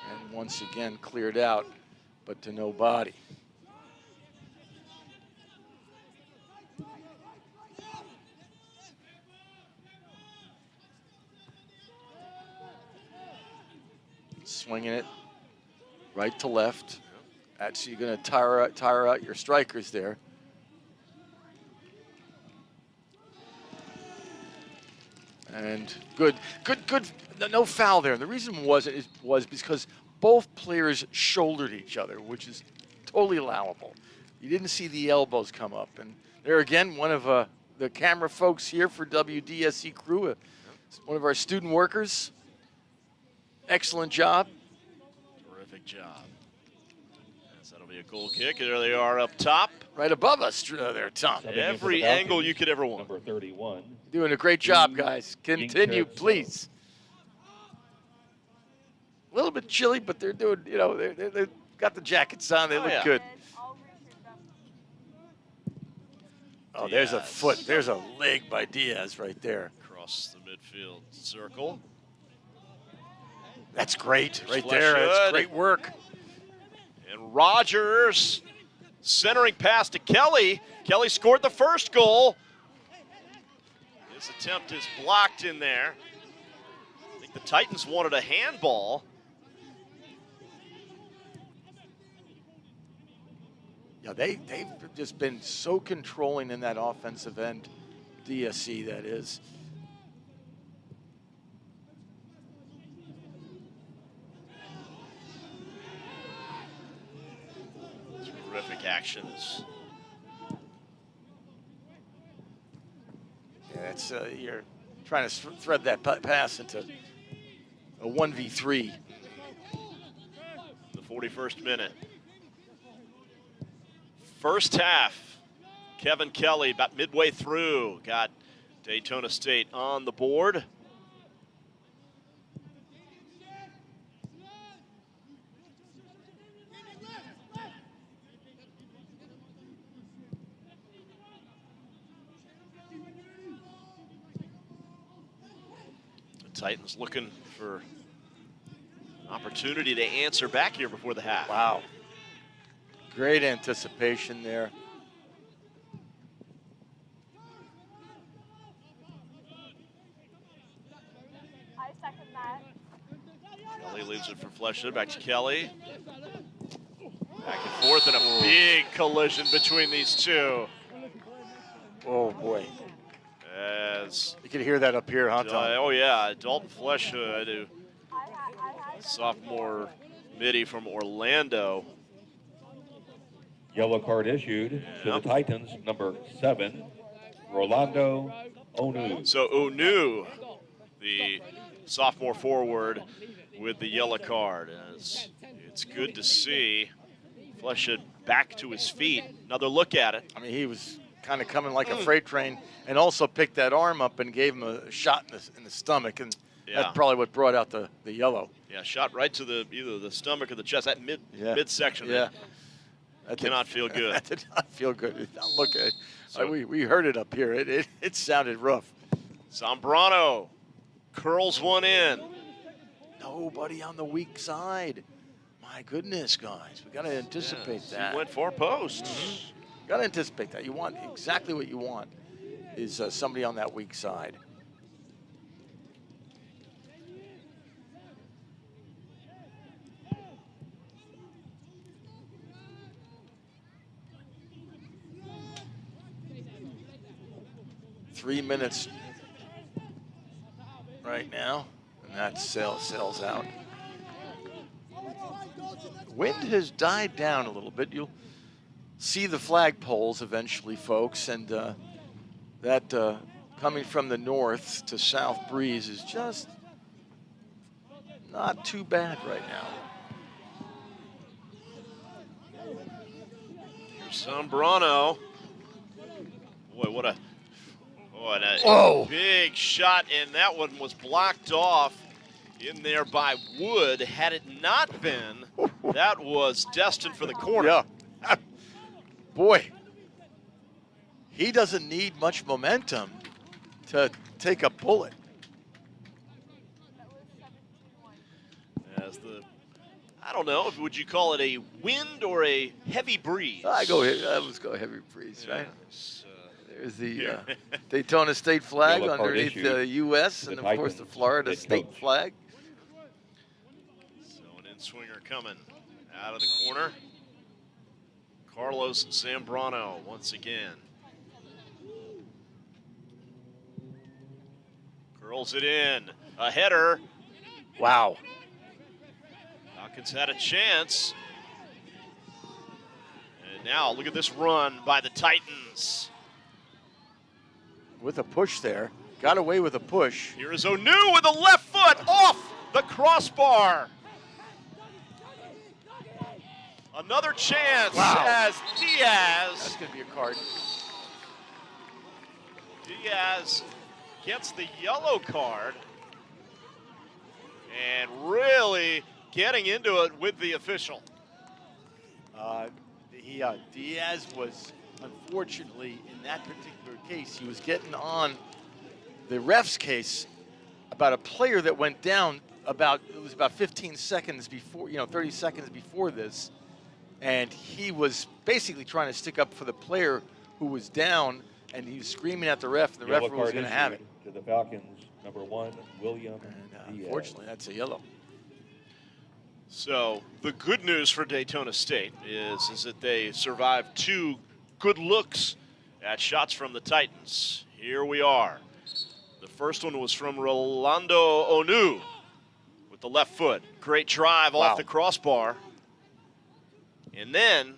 And once again cleared out, but to no body. Swinging it right to left. Actually, you're going to tire out your strikers there. And good. No foul there. And the reason was because both players shouldered each other, which is totally allowable. You didn't see the elbows come up. And there again, one of the camera folks here for WDSC crew, one of our student workers. Excellent job. Terrific job. Yes, that'll be a goal kick. There they are up top. Right above us there, Tom. Every angle you could ever want. Number 31. Doing a great job, guys. Continue, please. A little bit chilly, but they're doing, they've got the jackets on. They look good. Oh, there's a foot. There's a leg by Diaz right there. Across the midfield circle. That's great right there. That's great work. And Rogers centering pass to Kelly. Kelly scored the first goal. His attempt is blocked in there. I think the Titans wanted a handball. Yeah, they've just been so controlling in that offensive end, DSC that is. Terrific actions. Yeah, that's you're trying to thread that pass into a 1v3. The 41st minute. First half, Kevin Kelly about midway through got Daytona State on the board. Titans looking for an opportunity to answer back here before the half. Wow. Great anticipation there. I second that. Kelly leaves it for Fleshman. Back to Kelly. Back and forth, and a big collision between these two. Oh, boy. As you can hear that up here, huh, Tom? Oh, yeah. Dalton Fleshman, sophomore midi from Orlando. Yellow card issued to the Titans, number 7, Rolando Onu. So Onu, the sophomore forward, with the yellow card. As it's good to see Fleshman back to his feet. Another look at it. I mean, he was kind of coming like a freight train, and also picked that arm up and gave him a shot in the stomach, and that's probably what brought out the yellow. Yeah, shot right to either the stomach or the chest, that midsection. Yeah. That did not feel good. That did not feel good. Look, we heard it up here. It sounded rough. Zambrano curls one in. Nobody on the weak side. My goodness, guys. We got to anticipate that. He went far post. Got to anticipate that. You want exactly what you want is somebody on that weak side. Three minutes right now And that sails out. Wind has died down a little bit. You'll see the flagpoles eventually, folks, and that coming from the north to south breeze is just not too bad right now. Here's Zambrano. Boy, what a big shot, and that one was blocked off in there by Wood. Had it not been, that was destined for the corner. Yeah. Boy, he doesn't need much momentum to take a bullet. As I don't know, would you call it a wind or a heavy breeze? Let's go heavy breeze, right? Yes, There's the Daytona state flag Yellow card underneath issued the U.S. to and, the of course, the Titans Florida head state coach. flag. So an in-swinger coming out of the corner. Carlos Zambrano once again. Curls it in. A header. Wow. Falcons had a chance. And now look at this run by the Titans. With a push there. Got away with a push. Here is Onu with the left foot off the crossbar. Another chance as Diaz. That's going to be a card. Diaz gets the yellow card and really getting into it with the official. Diaz was, unfortunately, in that particular case, he was getting on the ref's case about a player that went down it was about 15 seconds before, 30 seconds before this. And he was basically trying to stick up for the player who was down, and he was screaming at the ref, and the referee was going to have it. To the Falcons, number 1, William And Diaz. unfortunately, that's a yellow. So the good news for Daytona State is that they survived 2 good looks at shots from the Titans. Here we are. The first one was from Rolando Onu with the left foot. Great drive off the crossbar. And then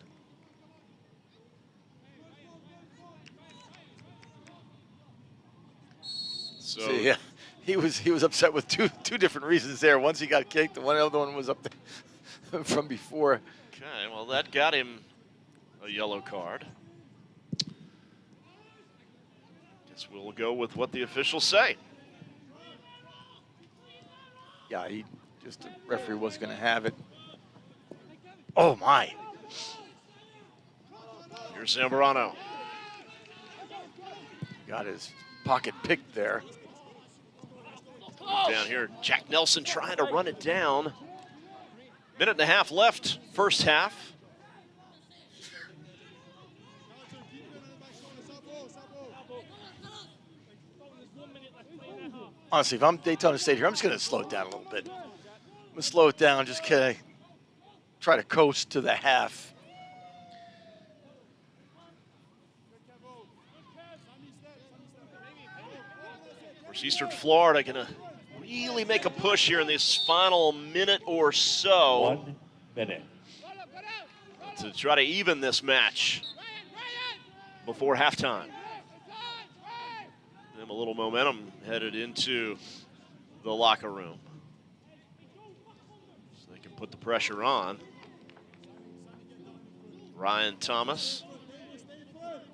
yeah, he was upset with two different reasons there. Once he got kicked, and one other one was up there from before. Okay, well that got him a yellow card. Guess we'll go with what the officials say. Yeah, the referee was going to have it. Oh my! Here's Zambrano. Got his pocket picked there. Down here, Jack Nelson trying to run it down. Minute and a half left, first half. Honestly, if I'm Daytona State here, I'm just going to slow it down a little bit. I'm going to slow it down, just try to coast to the half. Of course, Eastern Florida going to really make a push here in this final minute or so. 1 minute. To try to even this match before halftime. Them a little momentum headed into the locker room. So they can put the pressure on. Ryan Thomas,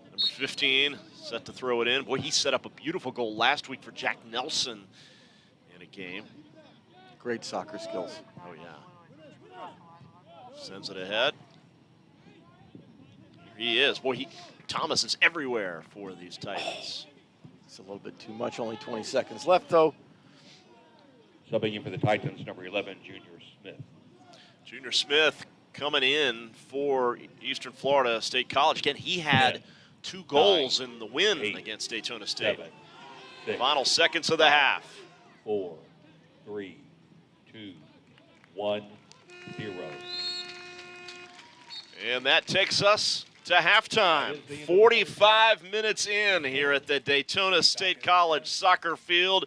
number 15, set to throw it in. Boy, he set up a beautiful goal last week for Jack Nelson in a game. Great soccer skills. Oh, yeah. Sends it ahead. Here he is. Boy, Thomas is everywhere for these Titans. It's a little bit too much. Only 20 seconds left, though. Subbing in for the Titans, number 11, Junior Smith. Junior Smith coming in for Eastern Florida State College. Again, he had 2 goals in the win against Daytona State. 7, 6, Final seconds of the half. 4, 3, 2, 1, 0. And that takes us to halftime. 45 minutes in here at the Daytona State College soccer field.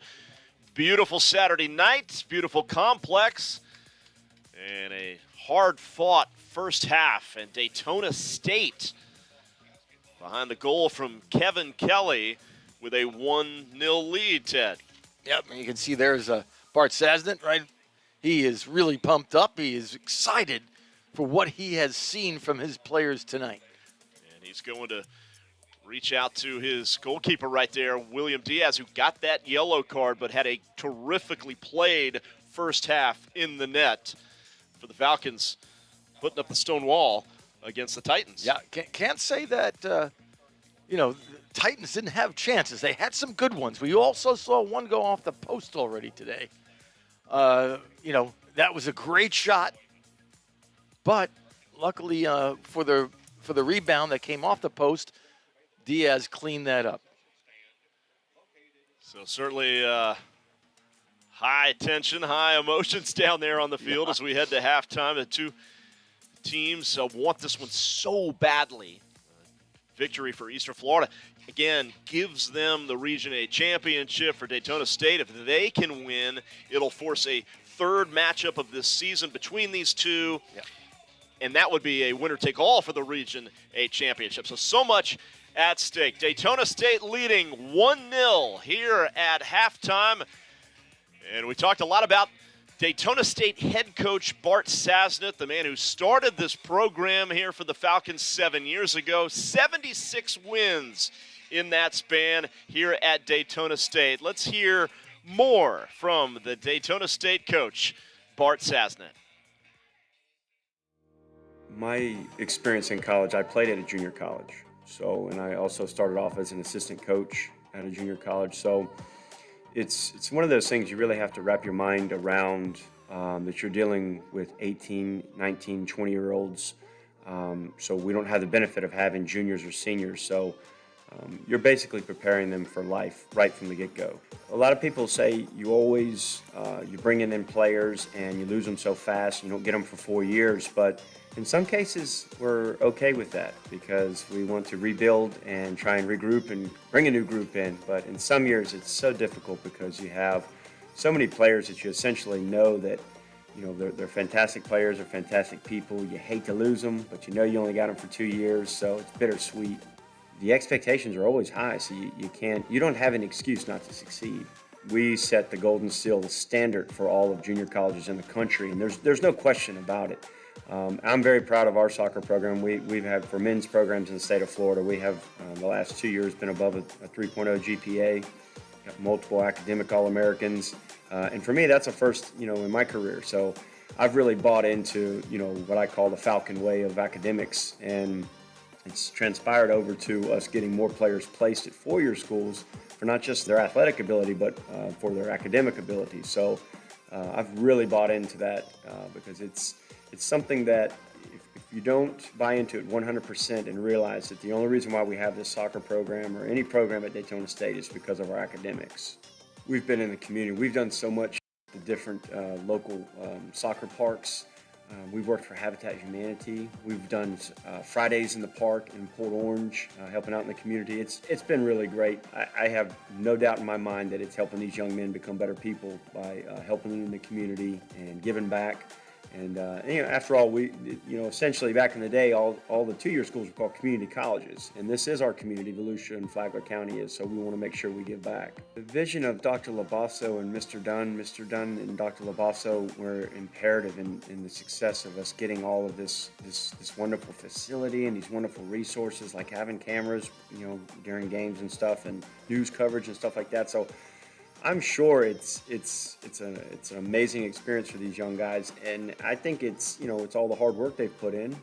beautiful Saturday night, beautiful complex, and a hard-fought first half. And Daytona State behind the goal from Kevin Kelly with a 1-0 lead, Ted. Yep, and you can see there's Bart Sasnett, right? He is really pumped up. He is excited for what he has seen from his players tonight. And he's going to reach out to his goalkeeper right there, William Diaz, who got that yellow card but had a terrifically played first half in the net for the Falcons, putting up the stone wall against the Titans. Yeah, can't say that, the Titans didn't have chances. They had some good ones. We also saw one go off the post already today. That was a great shot, but luckily for the rebound that came off the post, Diaz cleaned that up. So certainly high tension, high emotions down there on the field as we head to halftime. The two teams want this one so badly. Victory for Eastern Florida, again, gives them the Region A championship. For Daytona State, if they can win, it'll force a third matchup of this season between these two. Yep. And that would be a winner-take-all for the Region A championship. So much at stake. Daytona State leading 1-0 here at halftime. And we talked a lot about Daytona State head coach Bart Sasnett, the man who started this program here for the Falcons 7 years ago. 76 wins in that span here at Daytona State. Let's hear more from the Daytona State coach, Bart Sasnett. My experience in college, I played at a junior college. And I also started off as an assistant coach at a junior college. So it's one of those things you really have to wrap your mind around, that you're dealing with 18, 19, 20-year-olds. So we don't have the benefit of having juniors or seniors. So you're basically preparing them for life right from the get-go. A lot of people say you always, you bring in players and you lose them so fast, you don't get them for 4 years. But in some cases, we're okay with that because we want to rebuild and try and regroup and bring a new group in. But in some years, it's so difficult because you have so many players that you essentially know that, they're fantastic players, they're fantastic people. You hate to lose them, but you only got them for 2 years, so it's bittersweet. The expectations are always high, so you don't have an excuse not to succeed. We set the Golden Seal, the standard for all of junior colleges in the country, and there's no question about it. I'm very proud of our soccer program. We've had, for men's programs in the state of Florida, we have the last 2 years been above a 3.0 GPA, got multiple academic All-Americans. And for me, that's a first, in my career. So I've really bought into, what I call the Falcon way of academics. And it's transpired over to us getting more players placed at four-year schools for not just their athletic ability, but for their academic ability. So I've really bought into that because it's something that if you don't buy into it 100% and realize that the only reason why we have this soccer program or any program at Daytona State is because of our academics. We've been in the community. We've done so much at the different local soccer parks. We've worked for Habitat Humanity. We've done Fridays in the park in Port Orange, helping out in the community. It's been really great. I have no doubt in my mind that it's helping these young men become better people by helping them in the community and giving back. And after all, we, essentially back in the day, all the two-year schools were called community colleges. And this is our community, Volusia and Flagler County is, so we want to make sure we give back. The vision of Dr. Labasso and Mr. Dunn and Dr. Labasso were imperative in the success of us getting all of this wonderful facility and these wonderful resources, like having cameras, during games and stuff, and news coverage and stuff like that. So I'm sure it's an amazing experience for these young guys, and I think it's all the hard work they've put in.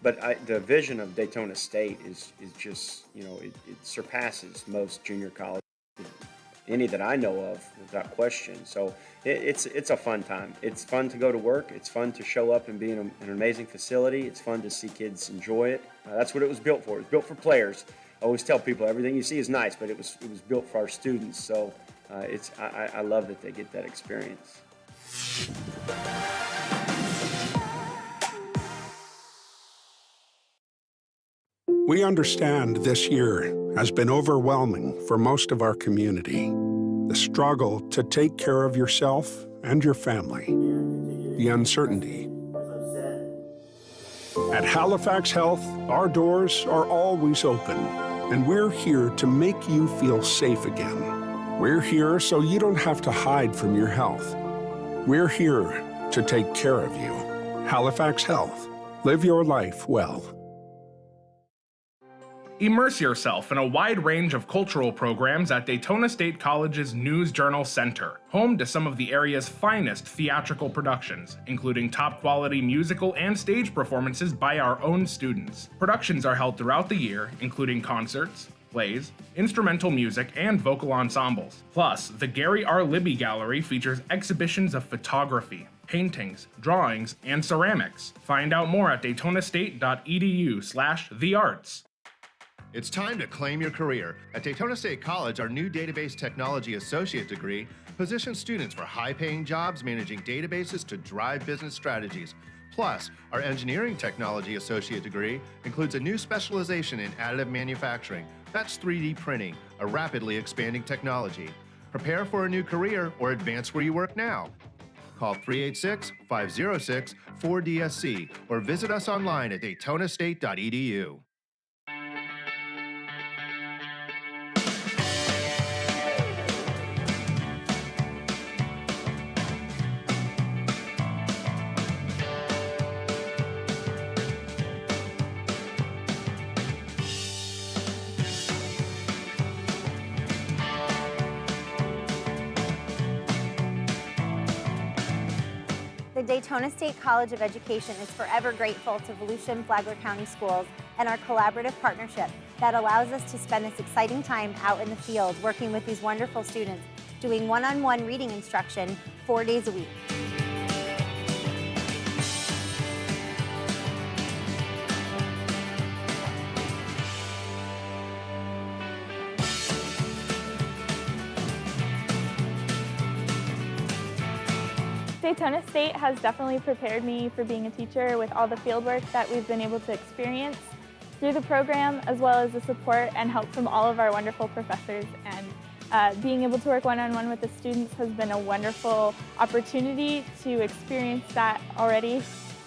But the vision of Daytona State is just it surpasses most junior colleges, any that I know of, without question. So it's a fun time. It's fun to go to work. It's fun to show up and be in an amazing facility. It's fun to see kids enjoy it. That's what it was built for. It was built for players. I always tell people everything you see is nice, but it was built for our students. So I love that they get that experience. We understand this year has been overwhelming for most of our community. The struggle to take care of yourself and your family. The uncertainty. At Halifax Health, our doors are always open, and we're here to make you feel safe again. We're here so you don't have to hide from your health. We're here to take care of you. Halifax Health. Live your life well. Immerse yourself in a wide range of cultural programs at Daytona State College's News Journal Center, home to some of the area's finest theatrical productions, including top-quality musical and stage performances by our own students. Productions are held throughout the year, including concerts, plays, instrumental music, and vocal ensembles. Plus, the Gary R. Libby Gallery features exhibitions of photography, paintings, drawings, and ceramics. Find out more at daytonastate.edu/thearts. It's time to claim your career. At Daytona State College, our new Database Technology Associate degree positions students for high-paying jobs managing databases to drive business strategies. Plus, our Engineering Technology Associate degree includes a new specialization in additive manufacturing. That's 3D printing, a rapidly expanding technology. Prepare for a new career or advance where you work now. Call 386-506-4DSC or visit us online at daytonastate.edu. The Daytona State College of Education is forever grateful to Volusia and Flagler County Schools and our collaborative partnership that allows us to spend this exciting time out in the field working with these wonderful students, doing one-on-one reading instruction 4 days a week. Daytona State has definitely prepared me for being a teacher with all the fieldwork that we've been able to experience through the program, as well as the support and help from all of our wonderful professors. And being able to work one-on-one with the students has been a wonderful opportunity to experience that already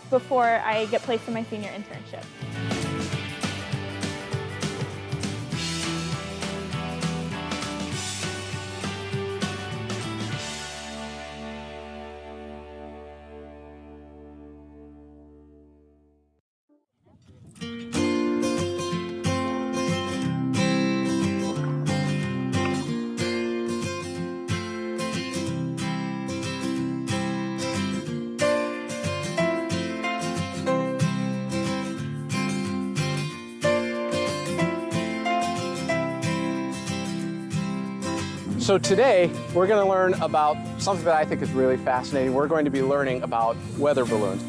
before I get placed in my senior internship. So today, we're going to learn about something that I think is really fascinating. We're going to be learning about weather balloons.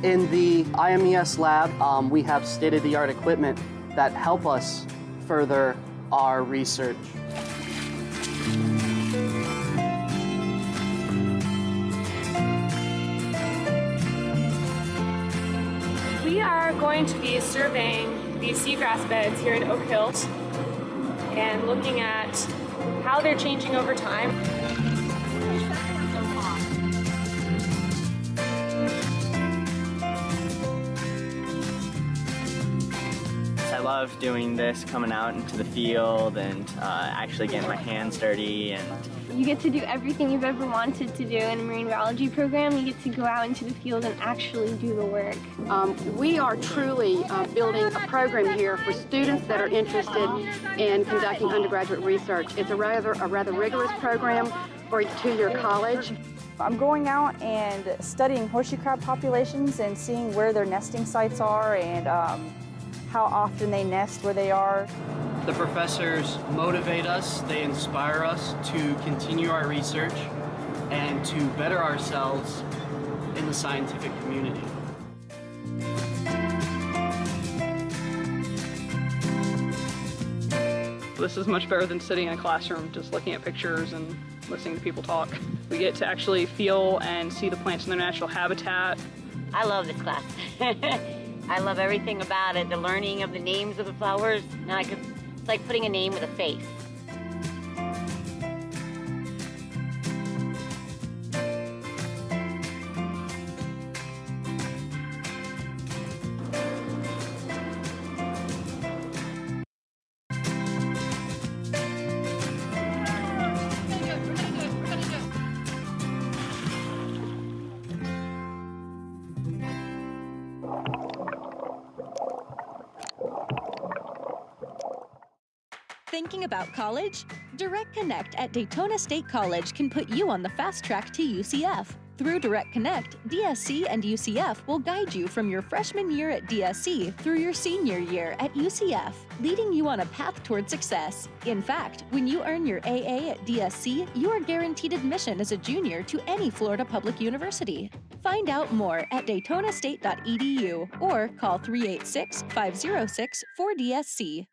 In the IMES lab, we have state-of-the-art equipment that help us further our research. We are going to be surveying these seagrass beds here at Oak Hills and looking at how they're changing over time. I love doing this, coming out into the field and actually getting my hands dirty. And you get to do everything you've ever wanted to do in a marine biology program. You get to go out into the field and actually do the work. We are truly building a program here for students that are interested in conducting undergraduate research. It's a rather rigorous program for a two-year college. I'm going out and studying horseshoe crab populations and seeing where their nesting sites are and how often they nest where they are. The professors motivate us, they inspire us to continue our research and to better ourselves in the scientific community. This is much better than sitting in a classroom just looking at pictures and listening to people talk. We get to actually feel and see the plants in their natural habitat. I love this class. I love everything about it. The learning of the names of the flowers. Now it's like putting a name with a face. Thinking about college? Direct Connect at Daytona State College can put you on the fast track to UCF. Through Direct Connect, DSC and UCF will guide you from your freshman year at DSC through your senior year at UCF, leading you on a path toward success. In fact, when you earn your AA at DSC, you are guaranteed admission as a junior to any Florida public university. Find out more at daytonastate.edu or call 386-506-4DSC.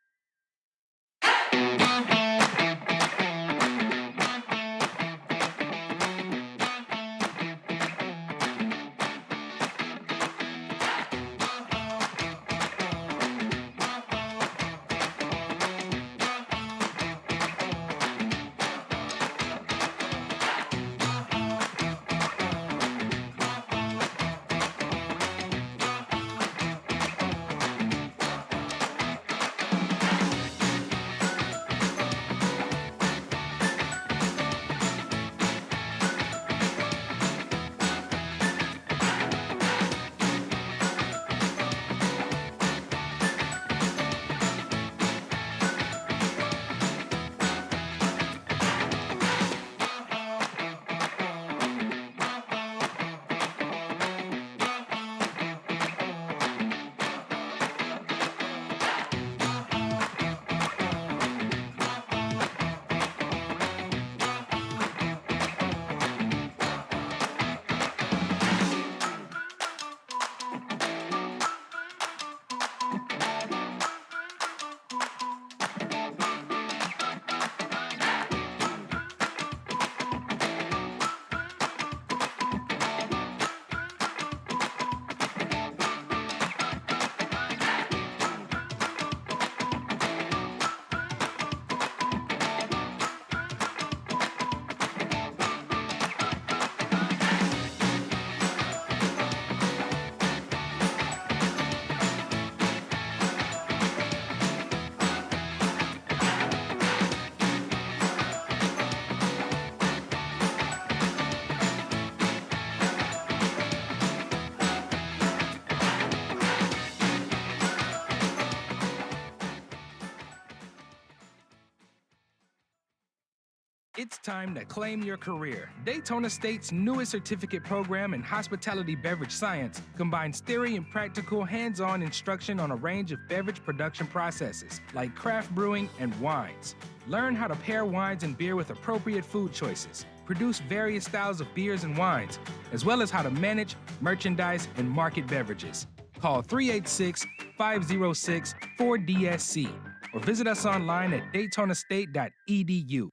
It's time to claim your career. Daytona State's newest certificate program in hospitality beverage science combines theory and practical hands-on instruction on a range of beverage production processes like craft brewing and wines. Learn how to pair wines and beer with appropriate food choices, produce various styles of beers and wines, as well as how to manage, merchandise, and market beverages. Call 386-506-4DSC or visit us online at daytonastate.edu.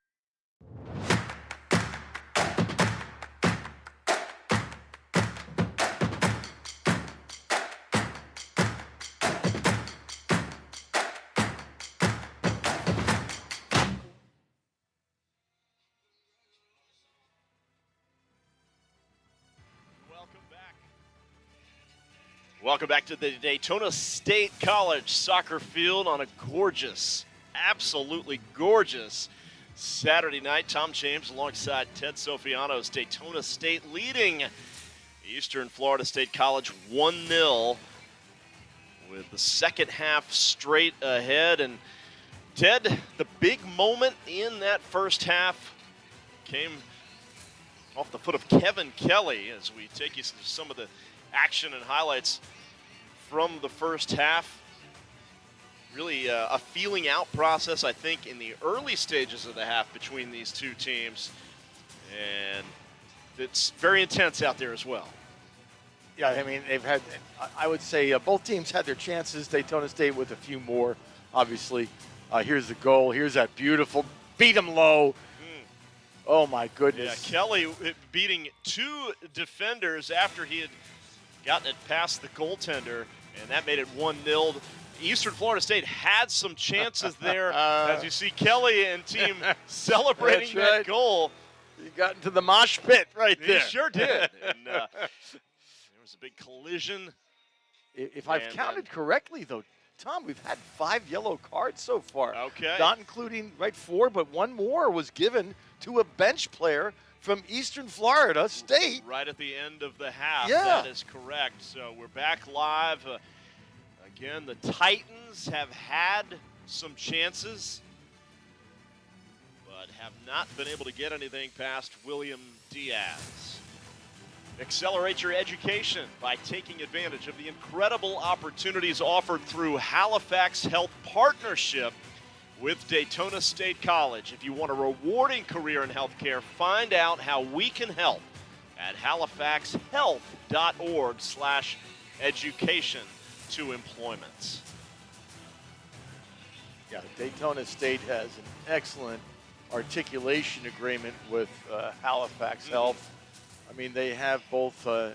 Welcome back to the Daytona State College soccer field on a gorgeous, absolutely gorgeous Saturday night. Tom James alongside Ted Sofiano's Daytona State leading Eastern Florida State College 1-0 with the second half straight ahead. And Ted, the big moment in that first half came off the foot of Kevin Kelly as we take you through some of the action and highlights from the first half. Really a feeling out process, I think, in the early stages of the half between these two teams. And it's very intense out there as well. Yeah, I mean, they've had, I would say both teams had their chances. Daytona State with a few more, obviously. Here's the goal. Here's that beautiful, beat him low. Oh, my goodness. Yeah, Kelly beating two defenders after he had gotten it past the goaltender. And that made it 1-0. Eastern Florida State had some chances there, as you see Kelly and team celebrating that goal. You got into the mosh pit right there. He sure did. And there was a big collision. If I've counted correctly, though, Tom, we've had 5 yellow cards so far. Okay. Not including, 4, but one more was given to a bench player from Eastern Florida State. Right at the end of the half. Yeah. That is correct. So we're back live. Again, the Titans have had some chances, but have not been able to get anything past William Diaz. Accelerate your education by taking advantage of the incredible opportunities offered through Halifax Health Partnership with Daytona State College. If you want a rewarding career in healthcare, find out how we can help at halifaxhealth.org/education to employment. Yeah, Daytona State has an excellent articulation agreement with Halifax Health. I mean, they have both, an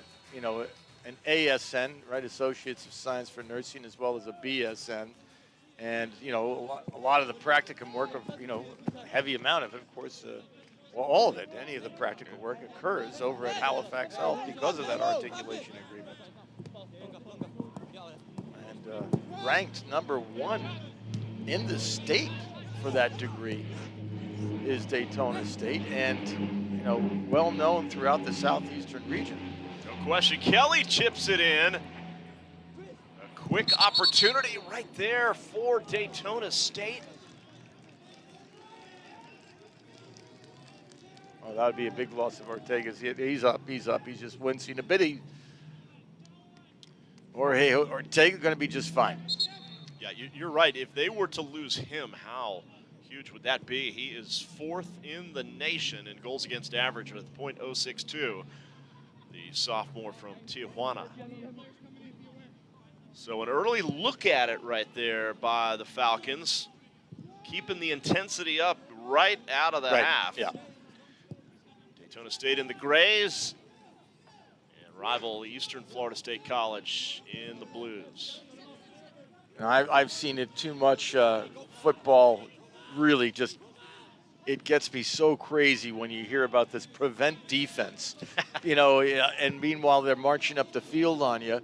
ASN, right, Associates of Science for Nursing, as well as a BSN. And, a lot of the practicum work, a heavy amount of it, of course, all of it, any of the practical work occurs over at Halifax Health because of that articulation agreement. And ranked number 1 in the state for that degree is Daytona State, and well known throughout the southeastern region. No question. Kelly chips it in. A quick opportunity right there for Daytona State. Oh, that would be a big loss of Ortega's. He's up. He's just wincing a bit. Ortega going to be just fine. Yeah, you're right. If they were to lose him, how huge would that be? He is 4th in the nation in goals against average with .062, the sophomore from Tijuana. So an early look at it right there by the Falcons, keeping the intensity up right out of the half. Yeah. Daytona State in the grays, and rival Eastern Florida State College in the blues. And I've seen it too much. Football really just, it gets me so crazy when you hear about this prevent defense, and meanwhile they're marching up the field on you.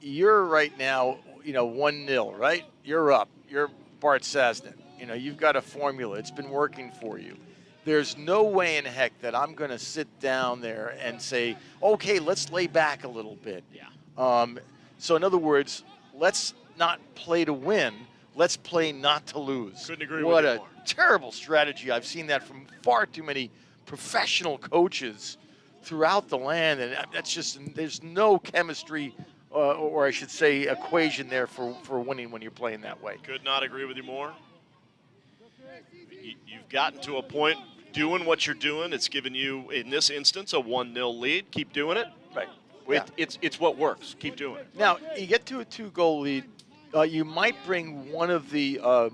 You're right now, 1-0, right? You're up. You're Bart Sasnick. You've got a formula. It's been working for you. There's no way in heck that I'm going to sit down there and say, okay, let's lay back a little bit. Yeah. So in other words, let's not play to win. Let's play not to lose. Couldn't agree with you more. What a terrible strategy. I've seen that from far too many professional coaches throughout the land, and that's just, there's no chemistry, or I should say equation there for winning when you're playing that way. Could not agree with you more. You've gotten to a point doing what you're doing. It's given you, in this instance, a 1-0 lead. Keep doing it. Right. It's what works. Keep doing it. Now, you get to a 2-goal lead. You might bring one of the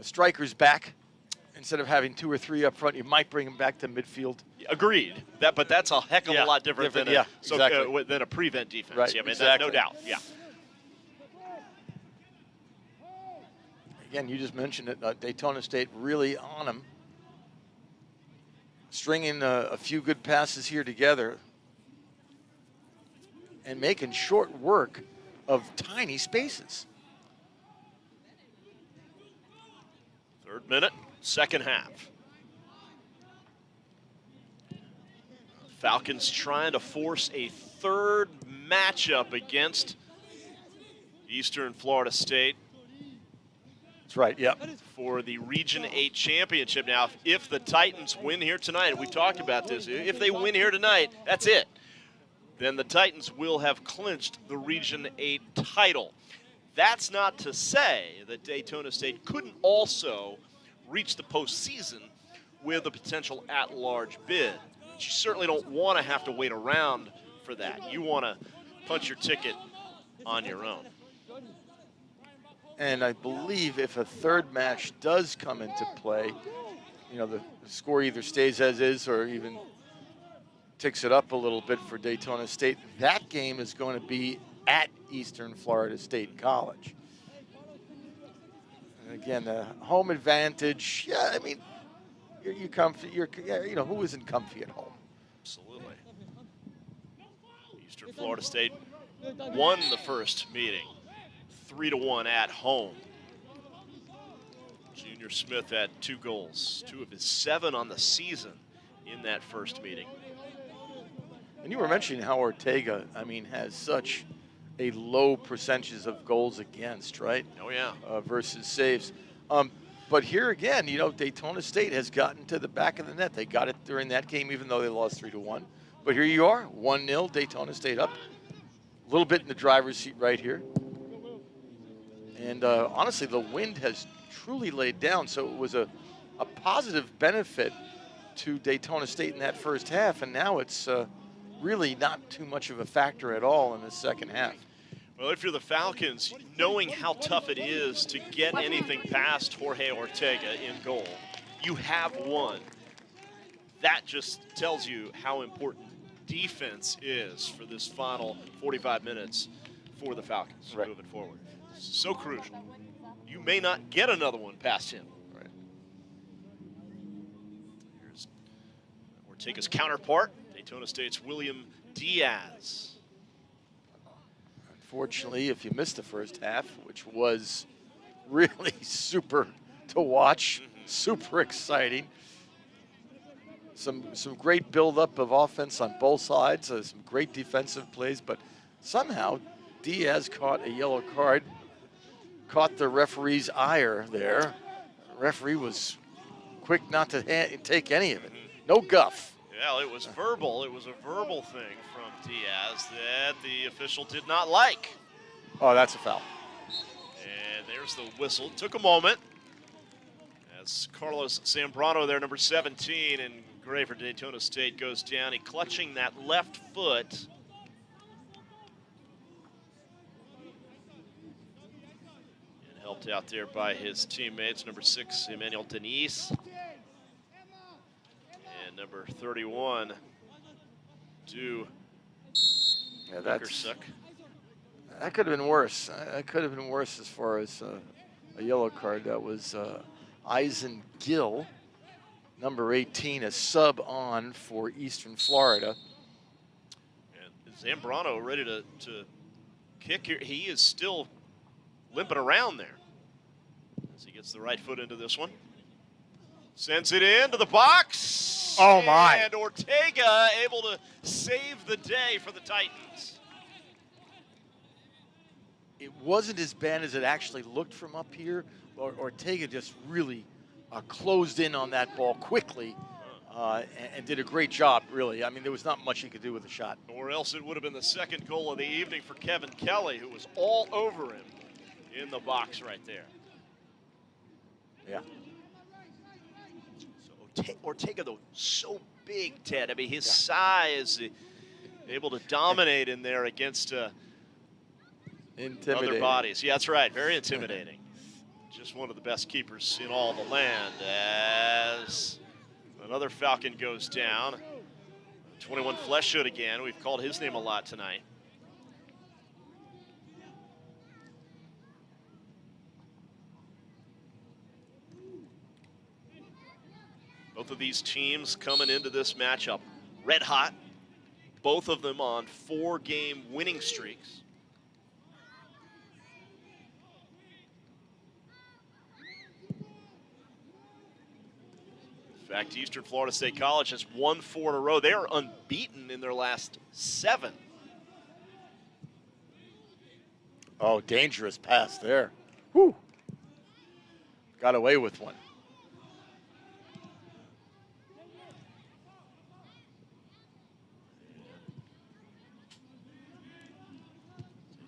strikers back. Instead of having 2 or 3 up front, you might bring them back to midfield. Agreed. But that's a heck of a lot different than a prevent defense. Right, exactly. No doubt. Yeah. Again, you just mentioned it. Daytona State really on them. Stringing a few good passes here together and making short work of tiny spaces. 3rd minute, 2nd half. Falcons trying to force a 3rd matchup against Eastern Florida State. That's right, yep. For the Region 8 championship. Now, if the Titans win here tonight, we've talked about this, if they win here tonight, that's it. Then the Titans will have clinched the Region 8 title. That's not to say that Daytona State couldn't also reach the postseason with a potential at-large bid. But you certainly don't want to have to wait around for that. You want to punch your ticket on your own. And I believe if a 3rd match does come into play, the score either stays as is or even ticks it up a little bit for Daytona State. That game is going to be at Eastern Florida State College. And again, the home advantage. Yeah, I mean, you comfy. You know, who isn't comfy at home? Absolutely. Eastern Florida State won the first meeting 3-1 at home. Junior Smith had 2 goals, 2 of his 7 on the season in that first meeting. And you were mentioning how Ortega, I mean, has such a low percentages of goals against, right? Oh, yeah. Versus saves. But here again, you know, Daytona State has gotten to the back of the net. They got it during that game, even though they lost 3-1. But here you are, 1-0, Daytona State up. A little bit in the driver's seat right here. And honestly, the wind has truly laid down, so it was a positive benefit to Daytona State in that first half, and now it's really not too much of a factor at all in the second half. Well, if you're the Falcons, knowing how tough it is to get anything past Jorge Ortega in goal, you have won. That just tells you how important defense is for this final 45 minutes for the Falcons moving forward. So crucial. You may not get another one past him. Right. Here's Ortega's counterpart, Daytona State's William Diaz. Unfortunately, if you missed the first half, which was really super to watch, super exciting. Some great buildup of offense on both sides, some great defensive plays, but somehow Diaz caught a yellow card, caught the referee's ire there. The referee was quick not to take any of it. No guff. Well, it was verbal. It was a verbal thing from Diaz that the official did not like. Oh, that's a foul. And there's the whistle. Took a moment. As Carlos Zambrano there, number 17, and gray for Daytona State, goes down. He clutching that left foot. And helped out there by his teammates, number 6, Emmanuel Denise. And number 31, Do Wickersuk. That could have been worse. That could have been worse as far as a yellow card. That was Eisen Gill, number 18, a sub on for Eastern Florida. And Zambrano ready to kick here. He is still limping around there as he gets the right foot into this one. Sends it into the box. Oh, my. And Ortega able to save the day for the Titans. It wasn't as bad as it actually looked from up here. Ortega just really closed in on that ball quickly and did a great job, really. I mean, there was not much he could do with the shot. Or else it would have been the second goal of the evening for Kevin Kelly, who was all over him in the box right there. Yeah. So Ortega, though, so big, Ted. I mean, his size, able to dominate in there against other bodies. Yeah, that's right. Very intimidating. Just one of the best keepers in all the land. As another Falcon goes down. 21 Fleshood again. We've called his name a lot tonight. Both of these teams coming into this matchup red hot. Both of them on 4-game winning streaks. In fact, Eastern Florida State College has won 4 in a row. They are unbeaten in their last 7. Oh, dangerous pass there. Whew. Got away with one.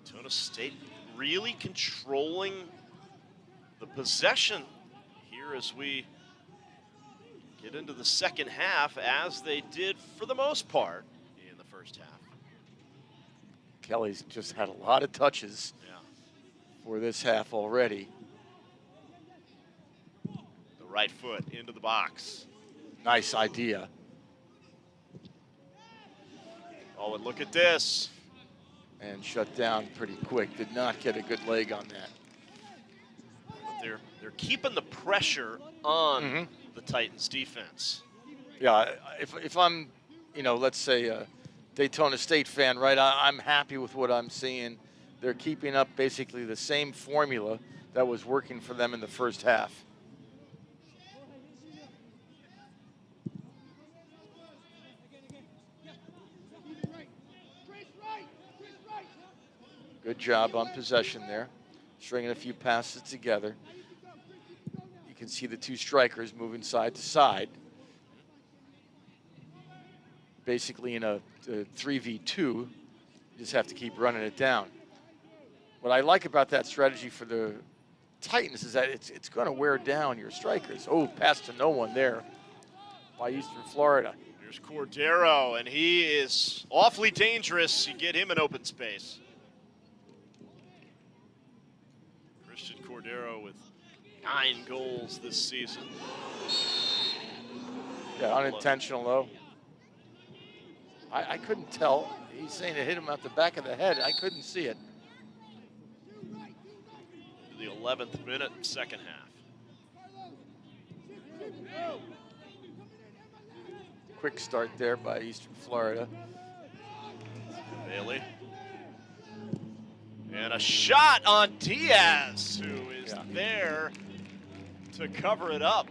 Daytona State really controlling the possession here as we get into the second half, as they did for the most part in the first half. Kelly's just had a lot of touches for this half already. The right foot into the box. Nice idea. Oh, and look at this. and shut down pretty quick. Did not get a good leg on that. But they're keeping the pressure on the Titans defense. Yeah, if I'm, let's say a Daytona State fan, right, I'm happy with what I'm seeing. They're keeping up basically the same formula that was working for them in the first half. Good job on possession there, stringing a few passes together. You can see the two strikers moving side to side. Basically in a 3v2, you just have to keep running it down. What I like about that strategy for the Titans is that it's going to wear down your strikers. Oh, pass to no one there by Eastern Florida. Here's Cordero, and he is awfully dangerous. You get him in open space. Christian Cordero with 9 goals this season. Yeah, unintentional though. I couldn't tell. He's saying it hit him at the back of the head. I couldn't see it. The 11th minute, second half. Quick start there by Eastern Florida. Bailey. And a shot on Diaz, who is there to cover it up.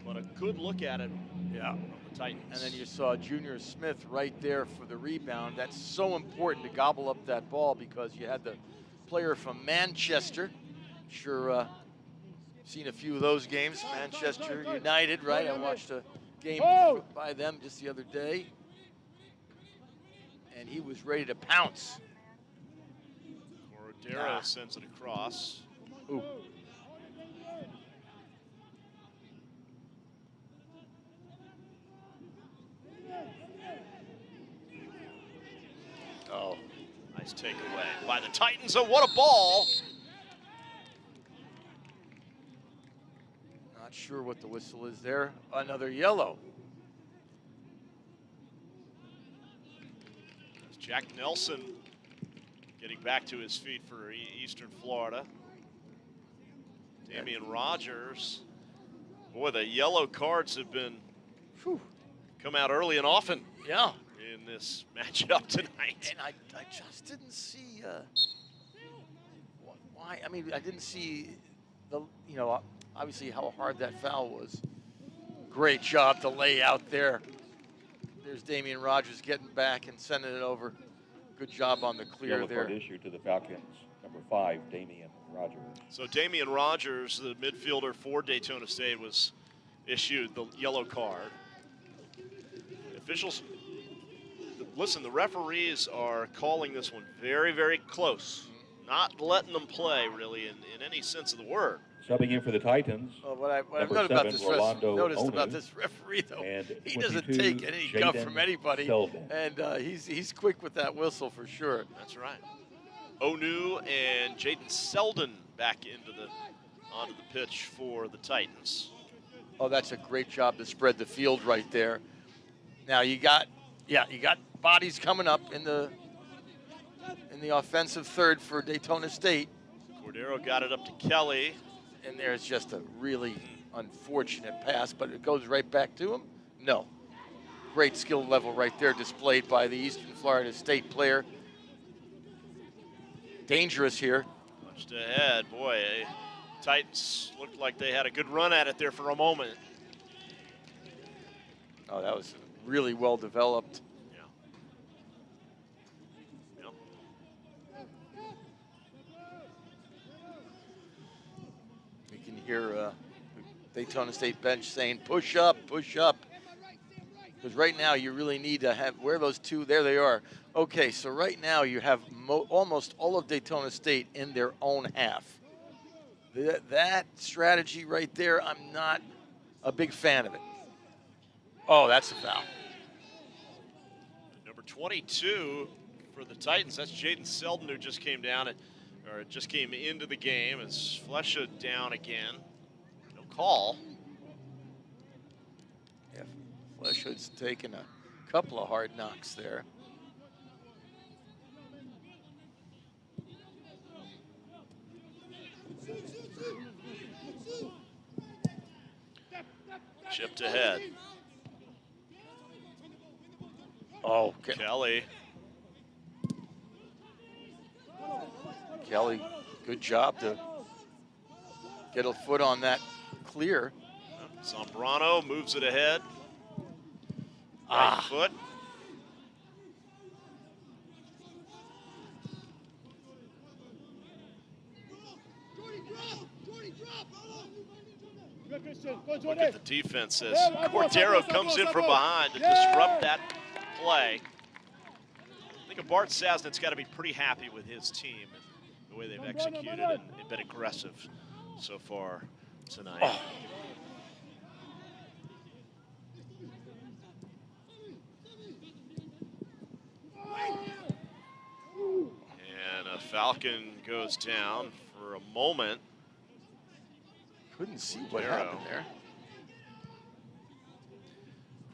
But a good look at it. Yeah. From the Titans. And then you saw Junior Smith right there for the rebound. That's so important to gobble up that ball because you had the player from Manchester. Sure, seen a few of those games. Manchester United, right? I watched a game by them just the other day. And he was ready to pounce. Cordero sends it across. Ooh. Oh, nice takeaway by the Titans. Oh, what a ball. Not sure what the whistle is there. Another yellow. There's Jack Nelson getting back to his feet for Eastern Florida. Damian Rogers. Boy, the yellow cards have been come out early and often. Yeah. In this matchup tonight. And I just didn't see why. I mean, I didn't see the, obviously how hard that foul was. Great job to lay out there. There's Damian Rogers getting back and sending it over. Good job on the clear Yellow there. card issued to the Falcons, number 5, Damian Rogers. So Damian Rogers, the midfielder for Daytona State, was issued the yellow card. Officials, listen, the referees are calling this one very, very close. Not letting them play, really, in any sense of the word. Subbing in for the Titans. Well, what I've number noticed about 7, this Rolando about Onu, this referee, though, and he doesn't 22, take any guff Jaden from anybody, Selden. and he's quick with that whistle for sure. That's right. Onu and Jaden Selden back onto the pitch for the Titans. Oh, that's a great job to spread the field right there. Now you got bodies coming up in the offensive third for Daytona State. Cordero got it up to Kelly. And there's just a really unfortunate pass, but it goes right back to him? No. Great skill level right there displayed by the Eastern Florida State player. Dangerous here. Punched ahead. Boy, Titans looked like they had a good run at it there for a moment. Oh, that was really well developed. You can hear Daytona State bench saying, push up, push up. Because right now you really need to have, where those two, there they are. Okay, so right now you have almost all of Daytona State in their own half. That strategy right there, I'm not a big fan of it. Oh, that's a foul. Number 22 for the Titans, that's Jaden Selden, who just came down or just came into the game. As Flesha down again. No call. Yeah, Flesha's taken a couple of hard knocks there. Chipped ahead. Oh, Kelly. Kelly, good job to get a foot on that clear. Zambrano moves it ahead. Right foot. Look at the defense as Cordero comes in from behind to disrupt that play. I think Bart Sasnet's got to be pretty happy with his team and the way they've executed and been aggressive so far tonight. Oh. And a Falcon goes down for a moment. Couldn't see what happened there.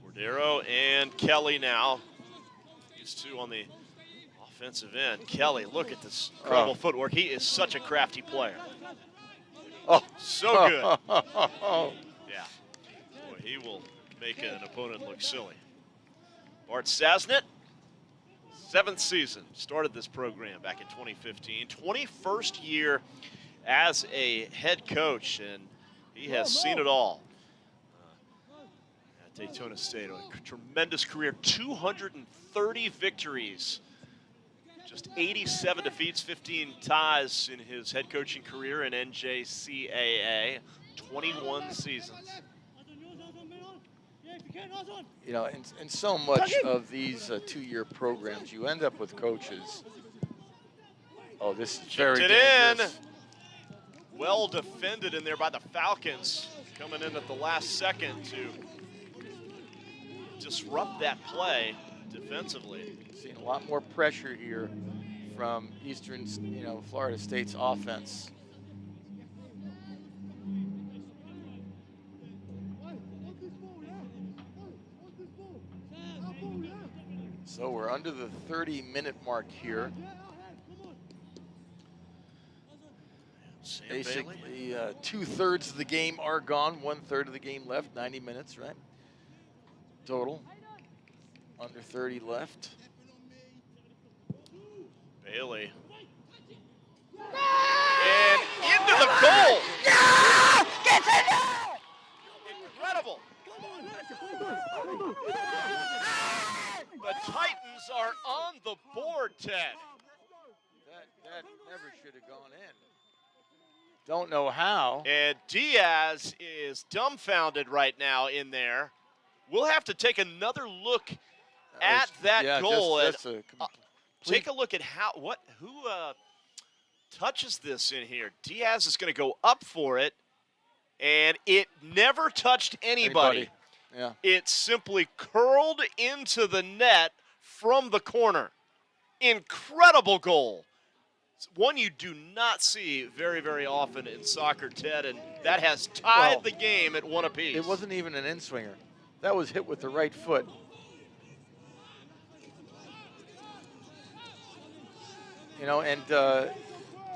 Cordero and Kelly now. These two on the offensive end. Kelly, look at this incredible footwork. He is such a crafty player. Oh, so good. Yeah. Boy, he will make an opponent look silly. Bart Sasnet, 7th season, started this program back in 2015. 21st year as a head coach, and he has seen it all at Daytona State. A tremendous career, 230 victories, just 87 defeats, 15 ties in his head coaching career in NJCAA, 21 seasons. You know, and so much of these 2-year programs, you end up with coaches. Oh, this is very dangerous. Well defended in there by the Falcons, coming in at the last second to disrupt that play defensively. Seeing a lot more pressure here from Eastern, Florida State's offense. So we're under the 30-minute mark here. Basically, 2/3 of the game are gone, 1/3 of the game left, 90 minutes, right? Total. Under 30 left. Bailey. And into the goal! No! Get in there! Incredible. The Titans are on the board, Ted. That never should have gone in. Don't know how. And Diaz is dumbfounded right now in there. We'll have to take another look at that goal. Take a look at who touches this in here. Diaz is going to go up for it, and it never touched anybody. Yeah. It simply curled into the net from the corner. Incredible goal. It's one you do not see very, very often in soccer, Ted, and that has tied the game at 1 apiece. It wasn't even an in-swinger. That was hit with the right foot. And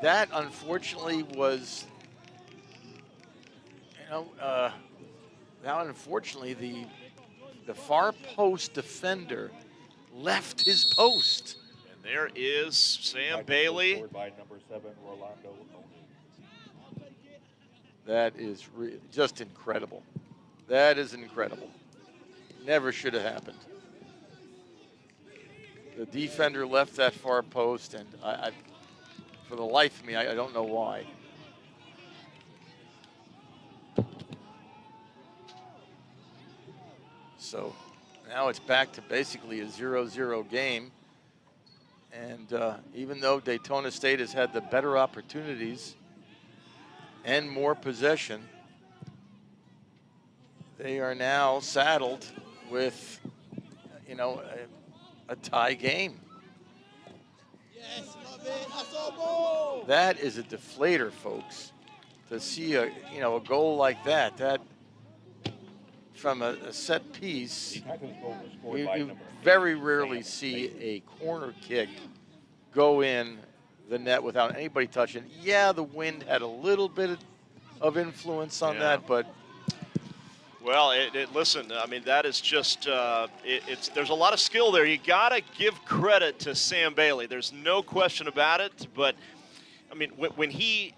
that unfortunately was, the far post defender left his post. And there is Sam Bailey. By number 7, Rolando. That is just incredible. That is incredible. Never should have happened. The defender left that far post, and I for the life of me, I don't know why. So now it's back to basically a 0-0 game. And even though Daytona State has had the better opportunities and more possession, they are now saddled with, a tie game. That is a deflator, folks. To see a goal like that from a set piece, you very rarely see a corner kick go in the net without anybody touching. Yeah, the wind had a little bit of influence on that, but Well, listen, I mean, that is just, there's a lot of skill there. You got to give credit to Sam Bailey. There's no question about it. But, I mean, when he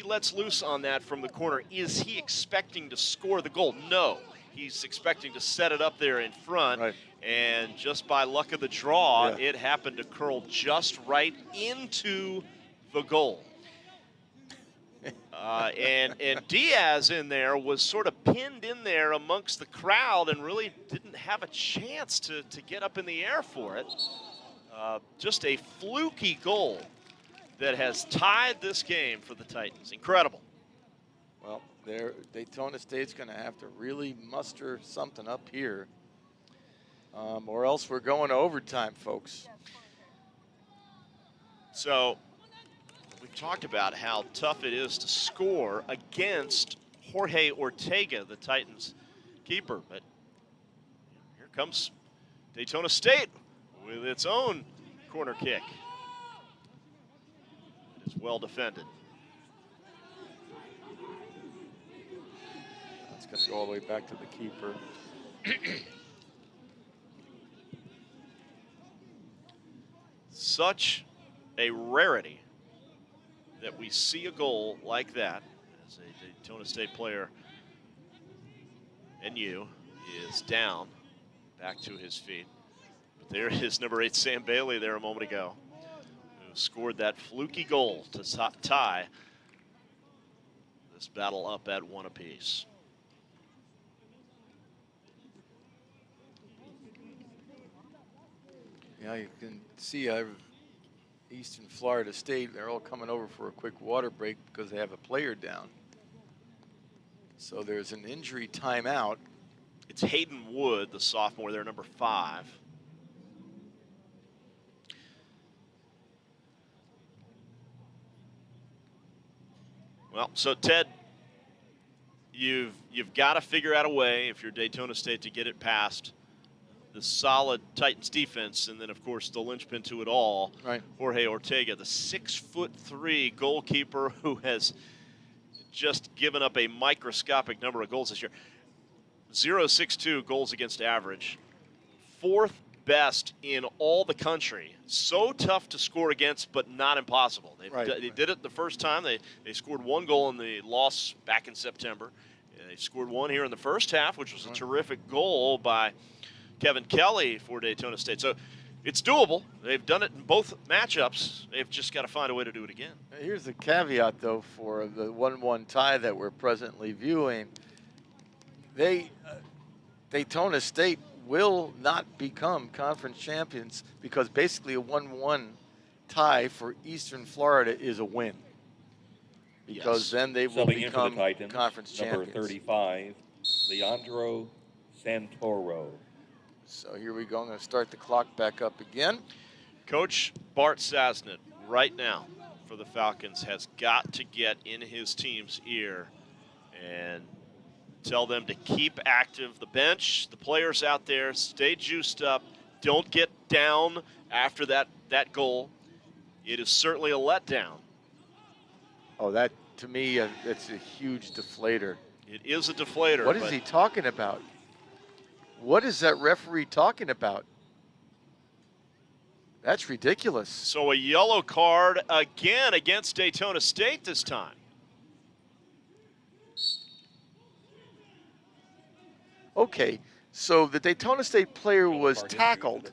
lets loose on that from the corner, is he expecting to score the goal? No. He's expecting to set it up there in front. Right. And just by luck of the draw, it happened to curl just right into the goal. And Diaz in there was sort of pinned in there amongst the crowd and really didn't have a chance to get up in the air for it. Just a fluky goal that has tied this game for the Titans. Incredible. Well, Daytona State's going to have to really muster something up here, or else we're going to overtime, folks. So we've talked about how tough it is to score against Jorge Ortega, the Titans keeper. But here comes Daytona State with its own corner kick. It is well defended. It's going to go all the way back to the keeper. Such a rarity that we see a goal like that as a Daytona State player, and is down, back to his feet. But there is number 8, Sam Bailey, there a moment ago, who scored that fluky goal to tie this battle up at 1 apiece. Yeah, you can see Eastern Florida State, they're all coming over for a quick water break because they have a player down. So there's an injury timeout. It's Hayden Wood, the sophomore, there, number 5. Well, so Ted, you've got to figure out a way, if you're Daytona State, to get it past the solid Titans defense, and then of course the linchpin to it all, right, Jorge Ortega, the 6'3" goalkeeper who has just given up a microscopic number of goals this year. 0.62 goals against average, 4th best in all the country. So tough to score against, but not impossible. They did it the first time. They scored 1 goal in the loss back in September. They scored 1 here in the first half, which was a terrific goal by Kevin Kelly for Daytona State. So it's doable. They've done it in both matchups. They've just got to find a way to do it again. Here's the caveat, though, for the 1-1 tie that we're presently viewing. Daytona State will not become conference champions because basically a 1-1 tie for Eastern Florida is a win. Because then they will become conference champions. Number 35, Leandro Santoro. So here we go. I'm going to start the clock back up again. Coach Bart Sasnett, right now, for the Falcons, has got to get in his team's ear and tell them to keep active. The bench, the players out there, stay juiced up. Don't get down after that goal. It is certainly a letdown. Oh, that, to me, it's a huge deflator. It is a deflator. What is he talking about? What is that referee talking about? That's ridiculous. So a yellow card again against Daytona State this time. Okay, so the Daytona State player was tackled,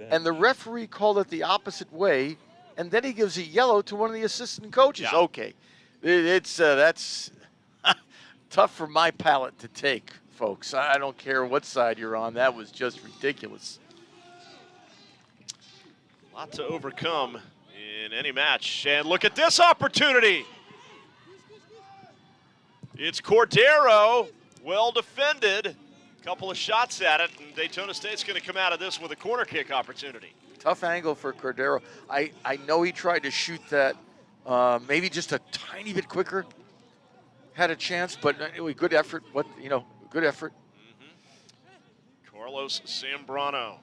and the referee called it the opposite way, and then he gives a yellow to one of the assistant coaches. Yeah. Okay, that's tough for my palate to take, folks. I don't care what side you're on. That was just ridiculous. A lot to overcome in any match. And look at this opportunity. It's Cordero, well defended. Couple of shots at it, and Daytona State's going to come out of this with a corner kick opportunity. Tough angle for Cordero. I know he tried to shoot that maybe just a tiny bit quicker. Had a chance, but anyway, good effort. Good effort. Carlos Zambrano,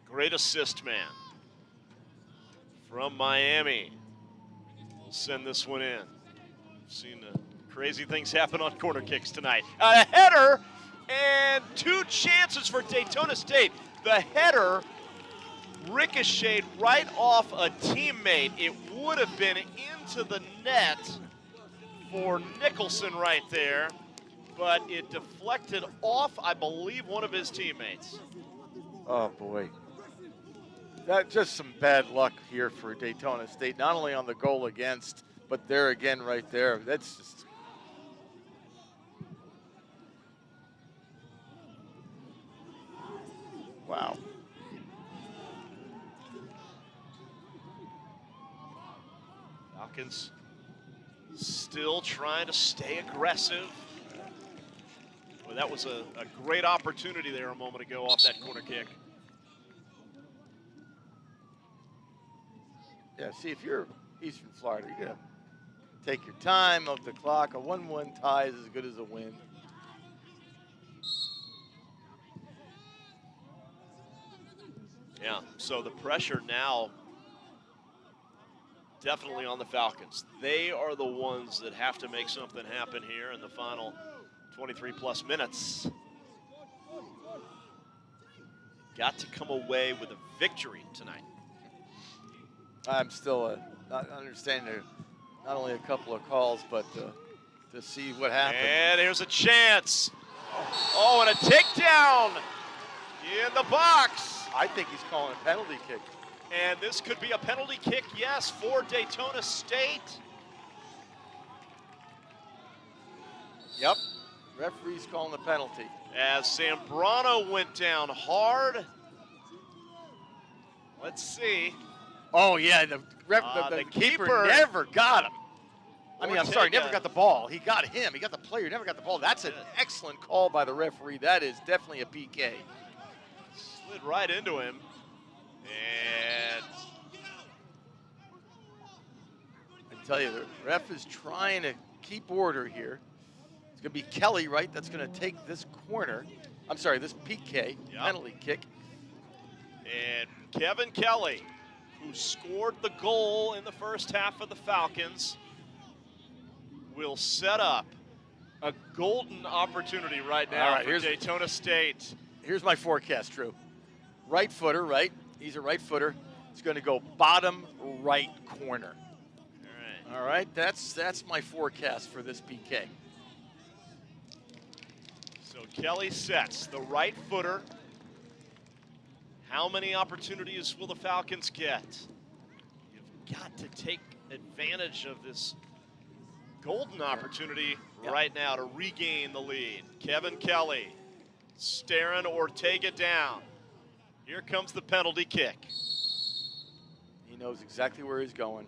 great assist man from Miami. We'll send this one in. We've seen Crazy things happen on corner kicks tonight. A header and 2 chances for Daytona State. The header ricocheted right off a teammate. It would have been into the net for Nicholson right there, but it deflected off, I believe, one of his teammates. Oh, boy. That's just some bad luck here for Daytona State, not only on the goal against, but there again right there. That's just... Wow. Falcons still trying to stay aggressive. Well, that was a great opportunity there a moment ago off that corner kick. Yeah, see, if you're Eastern Florida, you're going to take your time of the clock. A 1-1 tie is as good as a win. Yeah, so the pressure now definitely on the Falcons. They are the ones that have to make something happen here in the final 23-plus minutes. Got to come away with a victory tonight. I'm still not understanding not only a couple of calls, but to see what happened. And here's a chance. Oh, and a takedown in the box. I think he's calling a penalty kick. And this could be a penalty kick, yes, for Daytona State. Yep, referee's calling the penalty. As Zambrano went down hard. Let's see. Oh, yeah, the keeper never got him. I mean, I'm sorry, never got the ball. He got him. He got the player, never got the ball. That's an excellent call by the referee. That is definitely a PK. Slid right into him. And I tell you, the ref is trying to keep order here. It's going to be Kelly, right? That's going to take this corner. I'm sorry, this PK, penalty kick. And Kevin Kelly, who scored the goal in the first half of the Falcons, will set up a golden opportunity right now for Daytona State. Here's my forecast, Drew. Right footer, right? He's a right footer. It's going to go bottom right corner. All right, that's my forecast for this PK. So Kelly sets the right footer. How many opportunities will the Falcons get? You've got to take advantage of this golden opportunity right now to regain the lead. Kevin Kelly staring Ortega down. Here comes the penalty kick. He knows exactly where he's going.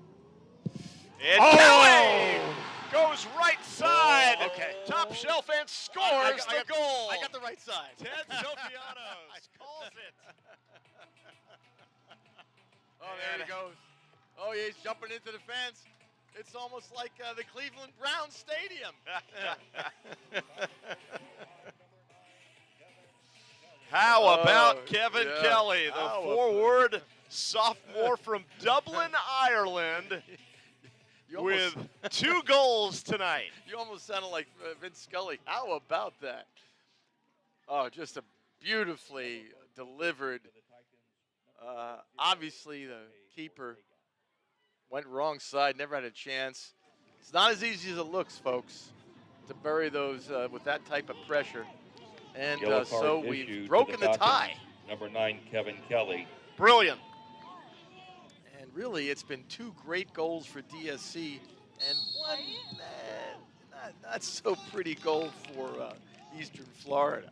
And Kelly goes right side. Top shelf and scores the goal. I got the right side. Ted Sofianos calls it. Oh, there he goes. Oh, yeah, he's jumping into the fence. It's almost like the Cleveland Browns Stadium. How about Kevin Kelly, the forward sophomore from Dublin, Ireland, with 2 goals tonight. You almost sounded like Vince Scully. How about that? Oh, just a beautifully delivered. Obviously, the keeper went wrong side, never had a chance. It's not as easy as it looks, folks, to bury those with that type of pressure. And so we've broken the tie. Number 9, Kevin Kelly. Brilliant. And really, it's been 2 great goals for DSC and one not so pretty goal for Eastern Florida.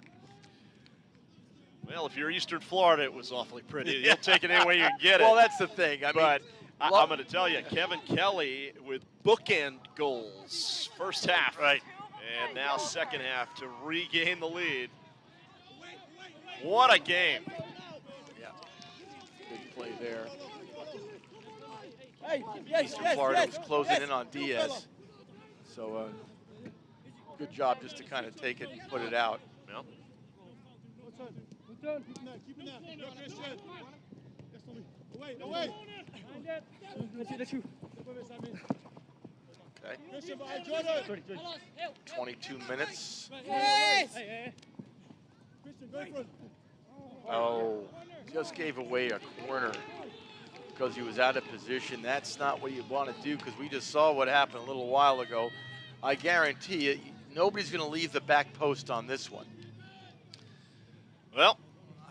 Well, if you're Eastern Florida, it was awfully pretty. You'll take it any way you can get it. Well, that's the thing. I mean, I'm going to tell you, Kevin Kelly with bookend goals, first half. Right. And now second half to regain the lead. What a game. Yeah. Good play there. Hey, Eastern Florida was closing in on Diaz. So good job just to kind of take it and put it out. Yeah. Okay. 22 minutes. Oh, just gave away a corner because he was out of position. That's not what you want to do, because we just saw what happened a little while ago. I guarantee you, nobody's going to leave the back post on this one. Well,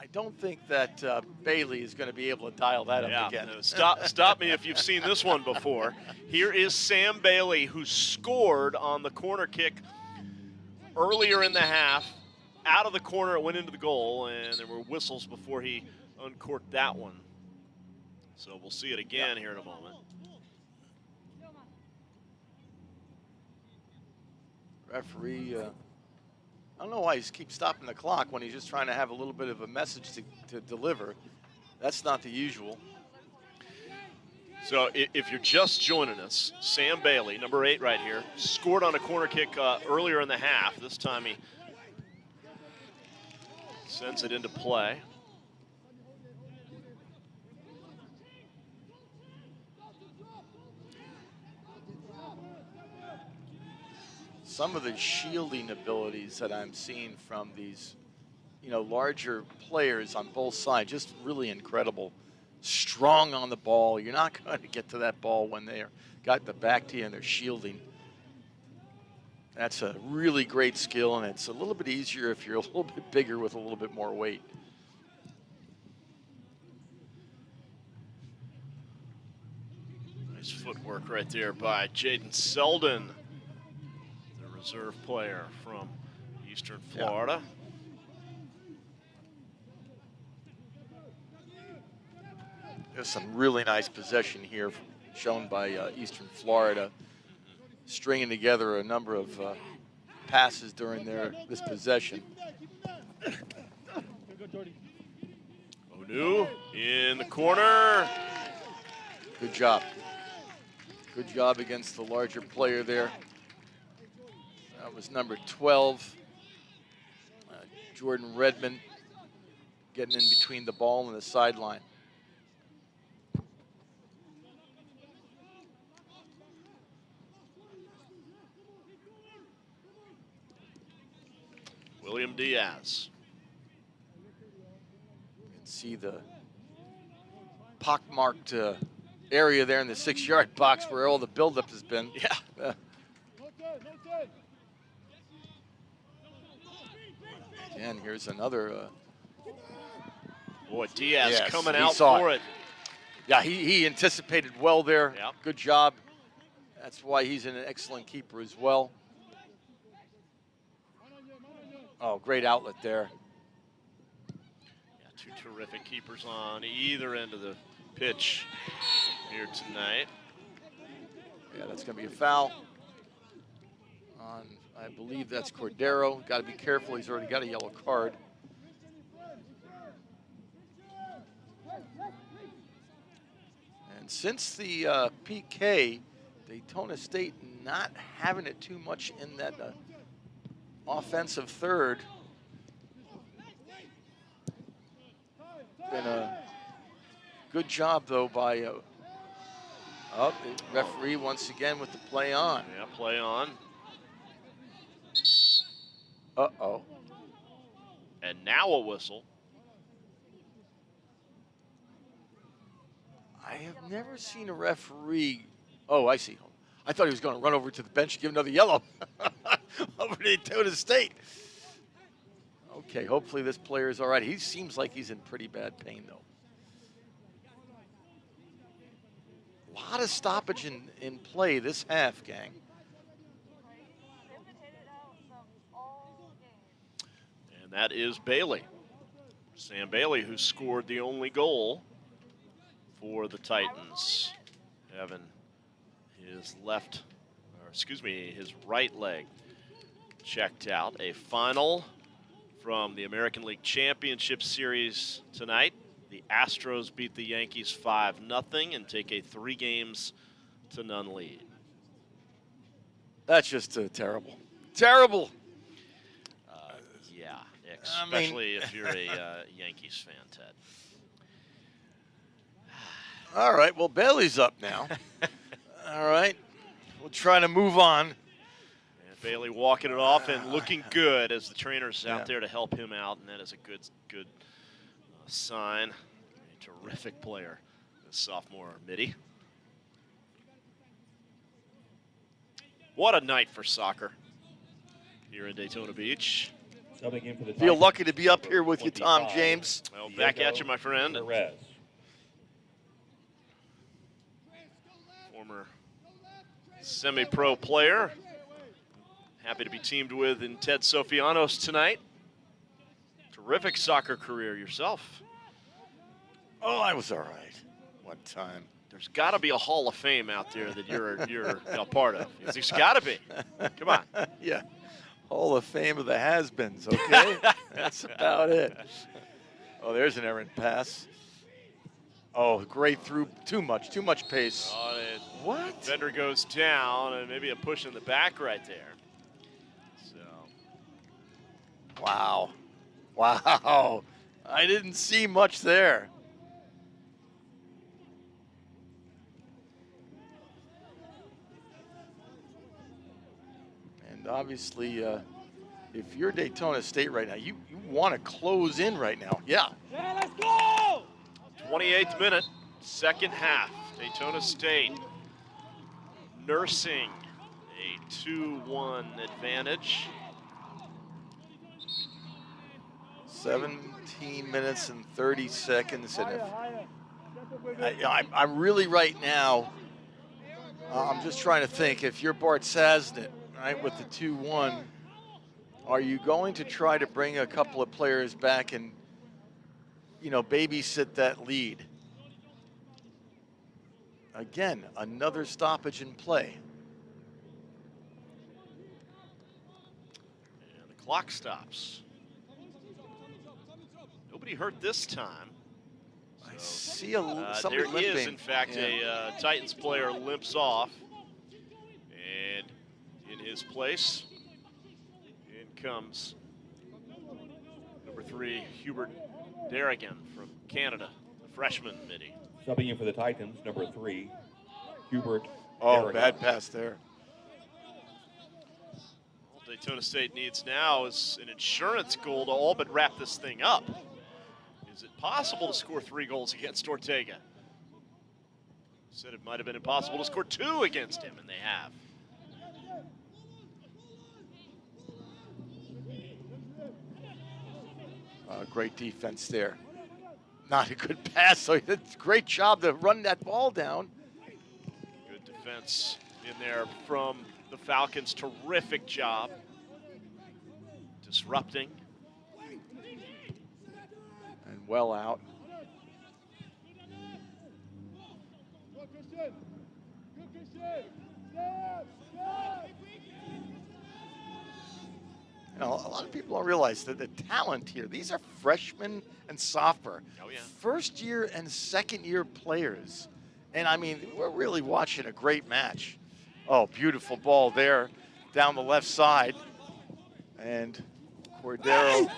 I don't think that Bailey is going to be able to dial that up again. No, stop me if you've seen this one before. Here is Sam Bailey, who scored on the corner kick earlier in the half. Out of the corner, it went into the goal, and there were whistles before he uncorked that one. So we'll see it again here in a moment. Referee, I don't know why he keeps stopping the clock when he's just trying to have a little bit of a message to deliver. That's not the usual. So if you're just joining us, Sam Bailey, number 8 right here, scored on a corner kick earlier in the half. This time he sends it into play. Some of the shielding abilities that I'm seeing from these, larger players on both sides, just really incredible. Strong on the ball. You're not going to get to that ball when they're got the back to you and they're shielding. That's a really great skill, and it's a little bit easier if you're a little bit bigger with a little bit more weight. Nice footwork right there by Jaden Selden, the reserve player from Eastern Florida. There's some really nice possession here shown by Eastern Florida, stringing together a number of passes during this possession. Onu in the corner. Good job. Good job against the larger player there. That was number 12, Jordan Redmond, getting in between the ball and the sideline. William Diaz. You can see the pockmarked area there in the 6-yard box where all the buildup has been. Yeah. And here's another. Boy, Diaz coming he out saw for it. Yeah, he anticipated well there. Yep. Good job. That's why he's an excellent keeper as well. Oh, great outlet there. Yeah, two terrific keepers on either end of the pitch here tonight. Yeah, that's going to be a foul on, I believe that's Cordero. Got to be careful. He's already got a yellow card. And since the PK, Daytona State not having it too much in that offensive third. Been a good job, though, by the referee once again with the play on. Yeah, play on. Uh-oh. And now a whistle. I have never seen a referee. Oh, I see. I thought he was going to run over to the bench and give another yellow over to Daytona State. Okay, hopefully this player is all right. He seems like he's in pretty bad pain, though. A lot of stoppage in play this half, gang. And that is Bailey. Sam Bailey, who scored the only goal for the Titans, having his his right leg checked out. A final from the American League Championship Series tonight. The Astros beat the Yankees 5-0 and take a 3-0 lead. That's just terrible. Terrible. Yeah, especially if you're a Yankees fan, Ted. All right, well, Bailey's up now. All right. we'll try to move on. And Bailey walking it off and looking good as the trainer's out there to help him out, and that is a good sign. A terrific player, the sophomore Mitty. What a night for soccer here in Daytona Beach. Feel lucky to be up here with you, Tom James. Well, back at you, my friend. Former semi-pro player. Happy to be teamed with in Ted Sofianos tonight. Terrific soccer career yourself. Oh, I was all right one time. There's got to be a Hall of Fame out there that you're a part of. There's got to be. Come on. Yeah. Hall of Fame of the has-beens, okay? That's about it. Oh, there's an errant pass. Oh, great through. Too much pace. Oh, what? Defender goes down, and maybe a push in the back right there. So. Wow. Wow. I didn't see much there. And obviously, if you're Daytona State right now, you want to close in right now. Yeah. Let's go! 28th minute, second half. Daytona State nursing a 2-1 advantage. 17 minutes and 30 seconds. And I'm really right now, I'm just trying to think, if you're Bart Sasnett, right, with the 2-1, are you going to try to bring a couple of players back and, babysit that lead? Again, another stoppage in play. And the clock stops. Nobody hurt this time. I see somebody there limping. Is, in fact, a Titans player limps off. And in his place, in comes number 3, Hubert Darrigan from Canada, the freshman Mitty. Subbing in for the Titans, number 3, Hubert. Oh, bad pass there. All Daytona State needs now is an insurance goal to all but wrap this thing up. Is it possible to score 3 goals against Ortega? Said it might have been impossible to score 2 against him, and they have. Great defense there. Not a good pass, so it's a great job to run that ball down. Good defense in there from the Falcons. Terrific job disrupting. And well out. A lot of people don't realize that the talent here, these are freshmen and sophomore. Oh, yeah. First year and second year players. And I mean, we're really watching a great match. Oh, beautiful ball there down the left side. And Cordero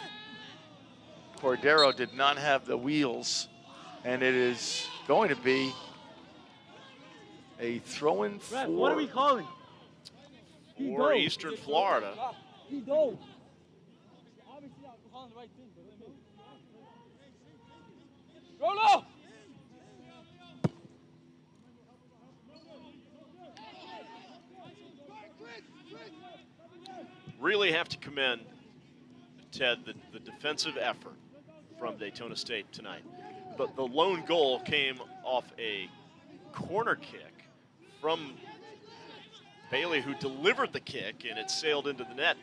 did not have the wheels. And it is going to be a throw-in for... What are we calling? For Eastern Florida. Rolo! Really have to commend, Ted, the defensive effort from Daytona State tonight. But the lone goal came off a corner kick from Bailey, who delivered the kick, and it sailed into the net.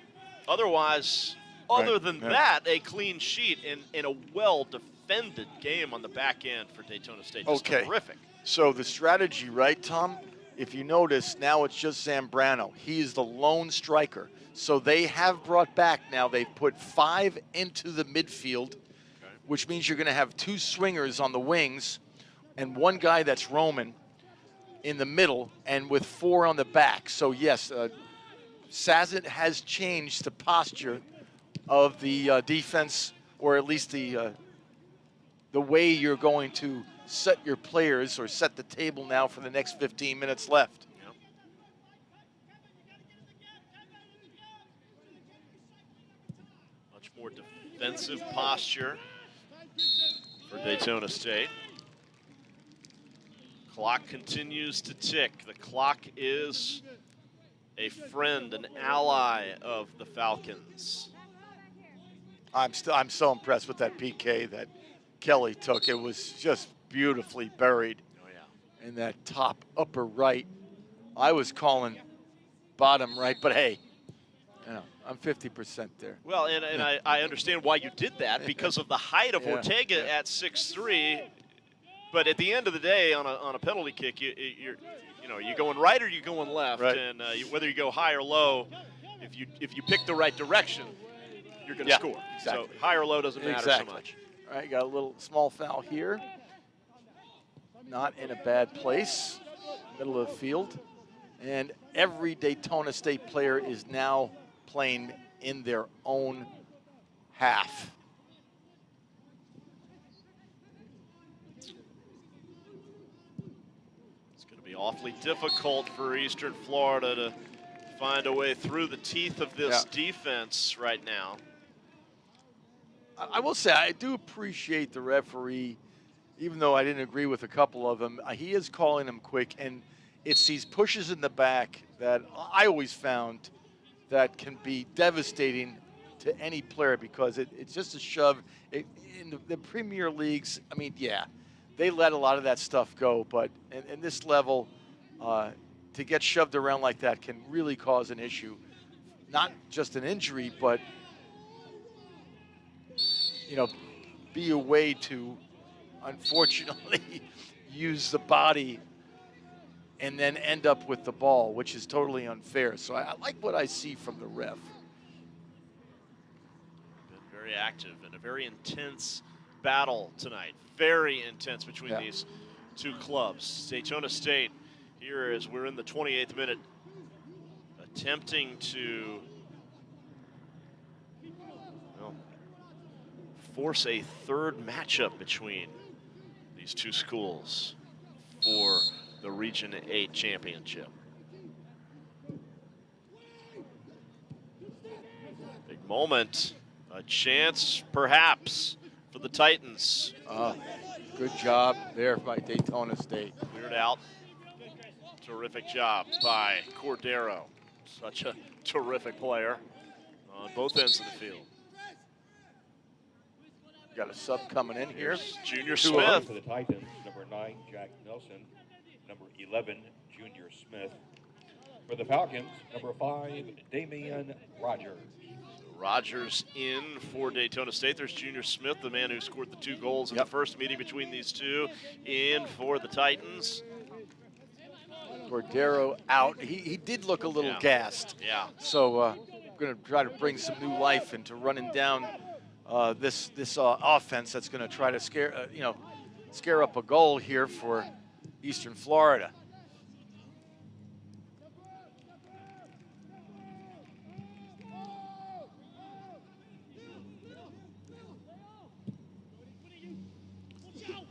Otherwise, other than that, a clean sheet in a well-defended game on the back end for Daytona State. Just terrific. So the strategy, right, Tom? If you notice, now it's just Zambrano. He is the lone striker. So they have brought back now, they've put 5 into the midfield, which means you're going to have 2 swingers on the wings and 1 guy that's Roman in the middle and with 4 on the back. So, yes, Sazet has changed the posture of the defense, or at least the way you're going to set your players or set the table now for the next 15 minutes left. Much more defensive posture for Daytona State. Clock continues to tick. The clock is a friend, an ally of the Falcons. I'm so impressed with that PK that Kelly took. It was just beautifully buried in that top upper right. I was calling bottom right, but hey, you know, I'm 50% there. Well, and I understand why you did that because of the height of Ortega at 6'3". But at the end of the day, on a penalty kick, you're going right or you're going left, right. And whether you go high or low, if you pick the right direction, you're going to score. Exactly. So high or low doesn't matter so much. All right, got a little small foul here. Not in a bad place, middle of the field. And every Daytona State player is now playing in their own half. It's going to be awfully difficult for Eastern Florida to find a way through the teeth of this defense right now. I will say, I do appreciate the referee, even though I didn't agree with a couple of them. He is calling them quick, and it's these pushes in the back that I always found that can be devastating to any player because it's just a shove. In the Premier Leagues, I mean, yeah, they let a lot of that stuff go, but in this level, to get shoved around like that can really cause an issue. Not just an injury, but be a way to, unfortunately, use the body and then end up with the ball, which is totally unfair. So I like what I see from the ref. Been very active and a very intense battle tonight. Very intense between these two clubs. Daytona State here as we're in the 28th minute attempting to force a third matchup between these two schools for the Region 8 championship. Big moment, a chance perhaps for the Titans. Good job there by Daytona State. Cleared out. Terrific job by Cordero. Such a terrific player on both ends of the field. Got a sub coming in here. Junior Smith. For the Titans, number 9, Jack Nelson. Number 11, Junior Smith. For the Falcons, number 5, Damian Rogers. Rogers in for Daytona State. There's Junior Smith, the man who scored the 2 goals in the first meeting between these two, in for the Titans. Cordero out. He did look a little gassed. Yeah. So I'm going to try to bring some new life into running down this offense that's going to try to scare up a goal here for Eastern Florida.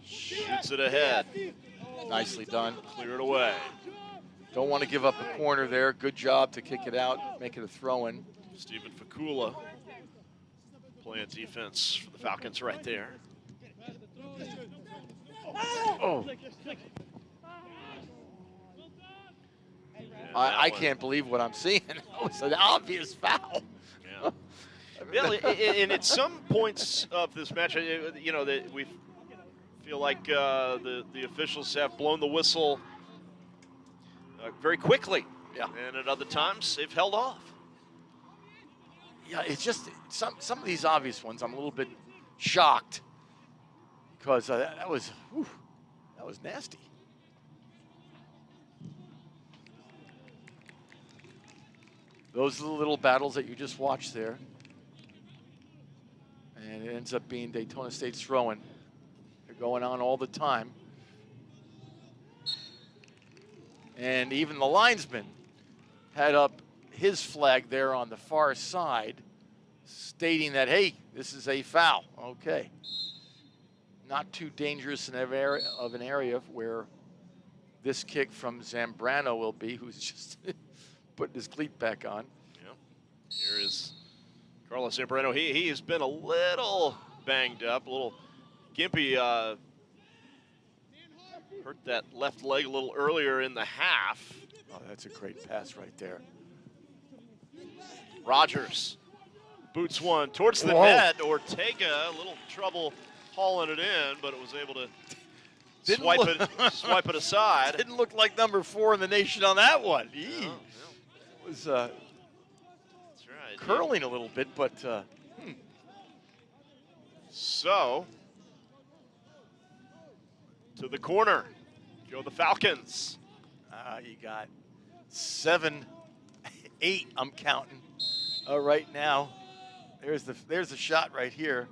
Shoots it ahead. Nicely done. Clear it away. Don't want to give up a corner there. Good job to kick it out, make it a throw-in. Stephen Fakula playing defense for the Falcons right there. Oh. I can't believe what I'm seeing. It was an obvious foul. Yeah. Yeah, and at some points of this match, that we feel like the officials have blown the whistle very quickly. Yeah. And at other times, they've held off. Yeah, it's just some of these obvious ones. I'm a little bit shocked because that was nasty. Those are the little battles that you just watched there. And it ends up being Daytona State's throwing. They're going on all the time. And even the linesman had up his flag there on the far side, stating that, hey, this is a foul. Okay. Not too dangerous in an area where this kick from Zambrano will be, who's just putting his cleat back on. Yep. Here is Carlos Zambrano, he has been a little banged up, a little gimpy. Hurt that left leg a little earlier in the half. Oh, that's a great pass right there. Rogers boots one towards the net. Ortega, a little trouble hauling it in, but it was able to swipe it aside. Didn't look like number 4 in the nation on that one. It was That's right. curling a little bit, but So, to the corner go the Falcons. You got 7, 8, I'm counting right now. There's the shot right here.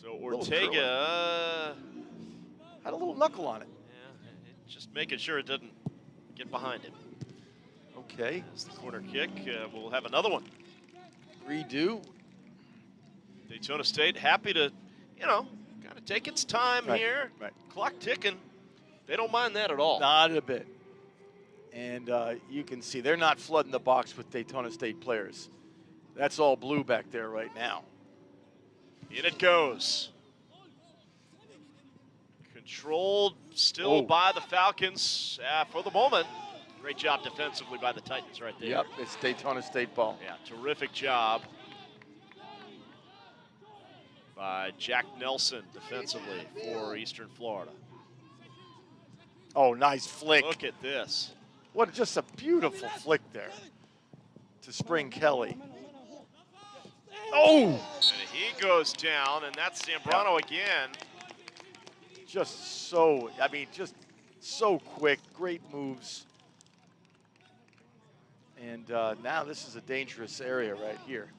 So Ortega had a little knuckle on it. Yeah, just making sure it doesn't get behind him. Okay. That's the corner kick. We'll have another one. Redo. Daytona State happy to, kind of take its time here. Right. Clock ticking. They don't mind that at all. Not a bit. And you can see they're not flooding the box with Daytona State players. That's all blue back there right now. In it goes. Controlled still by the Falcons for the moment. Great job defensively by the Titans right there. Yep, it's Daytona State ball. Yeah, terrific job by Jack Nelson defensively for Eastern Florida. Oh, nice flick. Look at this. What just a beautiful flick there to Spring Kelly. Oh! And he goes down, and that's Zambrano again. Just so quick, great moves. And now this is a dangerous area right here.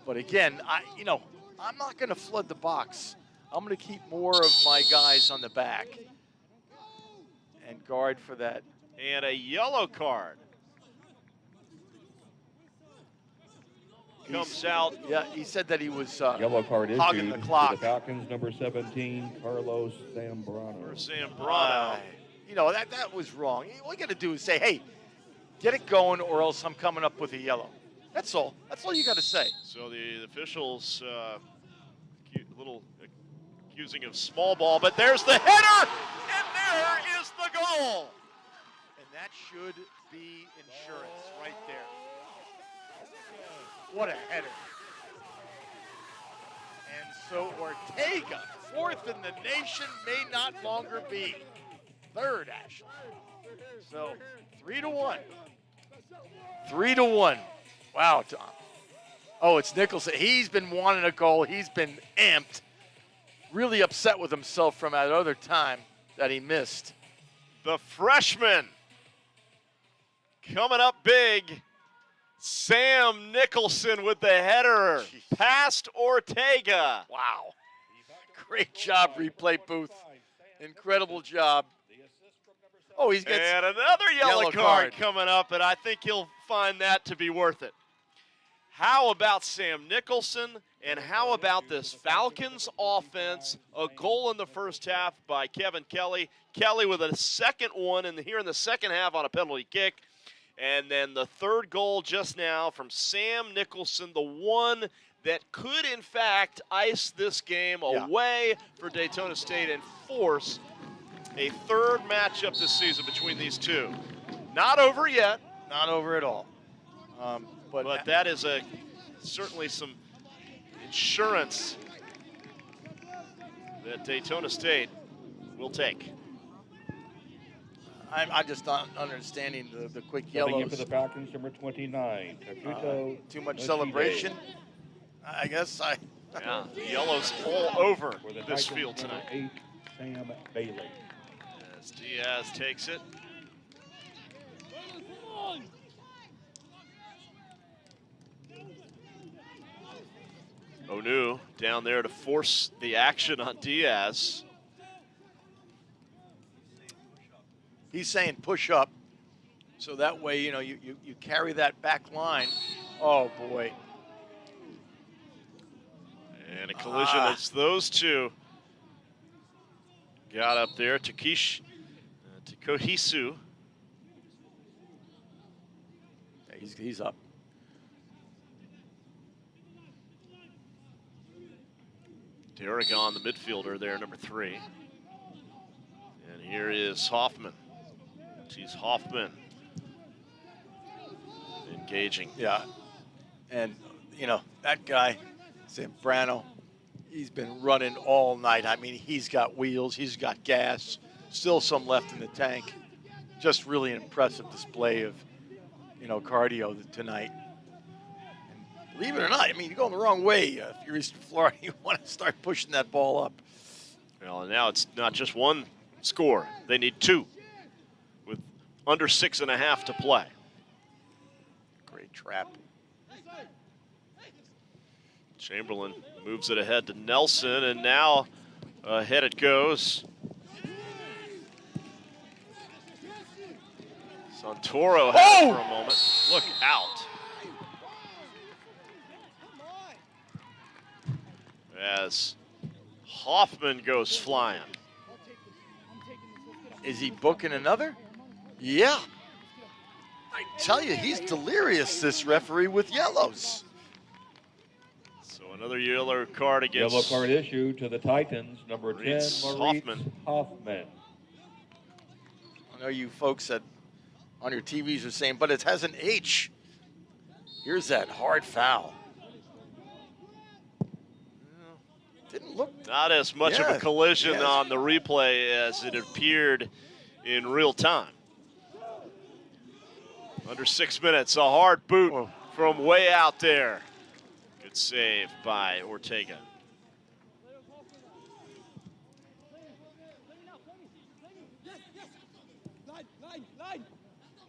But again, I'm not going to flood the box. I'm going to keep more of my guys on the back and guard for that. And a yellow card. Comes out. Yeah, he said that he was Yellow card hogging issued the clock. to the Falcons, number 17, Carlos Zambrano. Zambrano. That was wrong. All you got to do is say, hey, get it going or else I'm coming up with a yellow. That's all. That's all you got to say. So the officials a little accusing of small ball, but there's the header, and there is the goal. And that should be insurance right there. What a header. And so Ortega, 4th in the nation, may not longer be. 3rd, actually. So 3-1. 3-1. Wow, Tom. Oh, it's Nicholson. He's been wanting a goal. He's been amped. Really upset with himself from that other time that he missed. The freshman coming up big. Sam Nicholson with the header past Ortega. Wow. Great job, replay booth. Incredible job. Oh, he's got and another yellow card coming up, and I think he'll find that to be worth it. How about Sam Nicholson, and how about this Falcons offense? A goal in the first half by Kevin Kelly. Kelly with a second one here in the second half on a penalty kick. And then the third goal just now from Sam Nicholson, the one that could, in fact, ice this game away for Daytona State and force a third matchup this season between these two. Not over yet. Not over at all. But that is certainly some insurance that Daytona State will take. I'm just not understanding the quick Stepping in yellows. for the Falcons, number 29, Takuto Too much Yoshide. celebration. I guess Yeah, the yellows all over For the this Titans, field number tonight. 8, Sam Bailey. As Diaz takes it. Onu down there to force the action on Diaz. He's saying push up, so that way you carry that back line. Oh boy! And a collision. It's those two. Got up there, Takohisu. Yeah, he's up. Daragon, the midfielder there, number 3. And here is Hoffman. He's Hoffman. Engaging. Yeah. And, you know, that guy, Zambrano, he's been running all night. I mean, he's got wheels, he's got gas, still some left in the tank. Just really an impressive display of, you know, cardio tonight. And believe it or not, I mean, you're going the wrong way. If you're Eastern Florida, you want to start pushing that ball up. Well, and now it's not just one score. They need 2 with under 6.5 to play. Great trap. Chamberlain moves it ahead to Nelson, and now ahead it goes. Santoro had it for a moment. Look out. As Hoffman goes flying. Is he booking another? Yeah. I tell you, he's delirious, this referee, with yellows. So another yellow card against. Yellow card issued to the Titans, number 10, Maurice Hoffman. Hoffman. I know you folks that on your TVs are saying, but it has an H. Here's that hard foul. Didn't look. Not as much of a collision on the replay as it appeared in real time. Under 6 minutes, a hard boot from way out there. Good save by Ortega.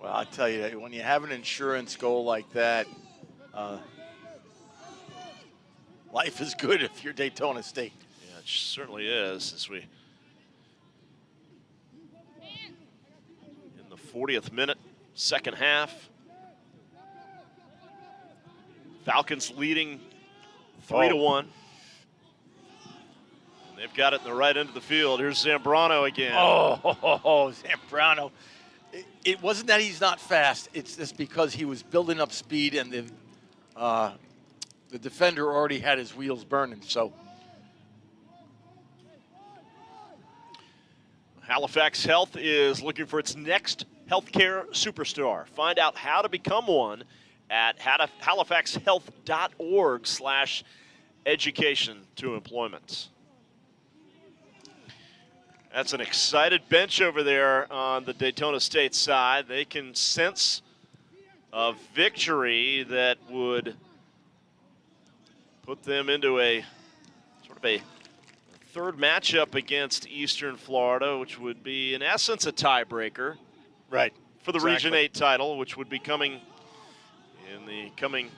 Well, I tell you, when you have an insurance goal like that, life is good if you're Daytona State. Yeah, it certainly is. As we in the 40th minute, second half. Falcons leading 3-1. And they've got it in the right end of the field. Here's Zambrano again. Oh, Zambrano. It wasn't that he's not fast. It's just because he was building up speed and the defender already had his wheels burning. So Halifax Health is looking for its next healthcare superstar. Find out how to become one at halifaxhealth.org/education to employment. That's an excited bench over there on the Daytona State side. They can sense a victory that would put them into a sort of a third matchup against Eastern Florida, which would be in essence a tiebreaker. Right. For the Region 8 title, which would be coming in the coming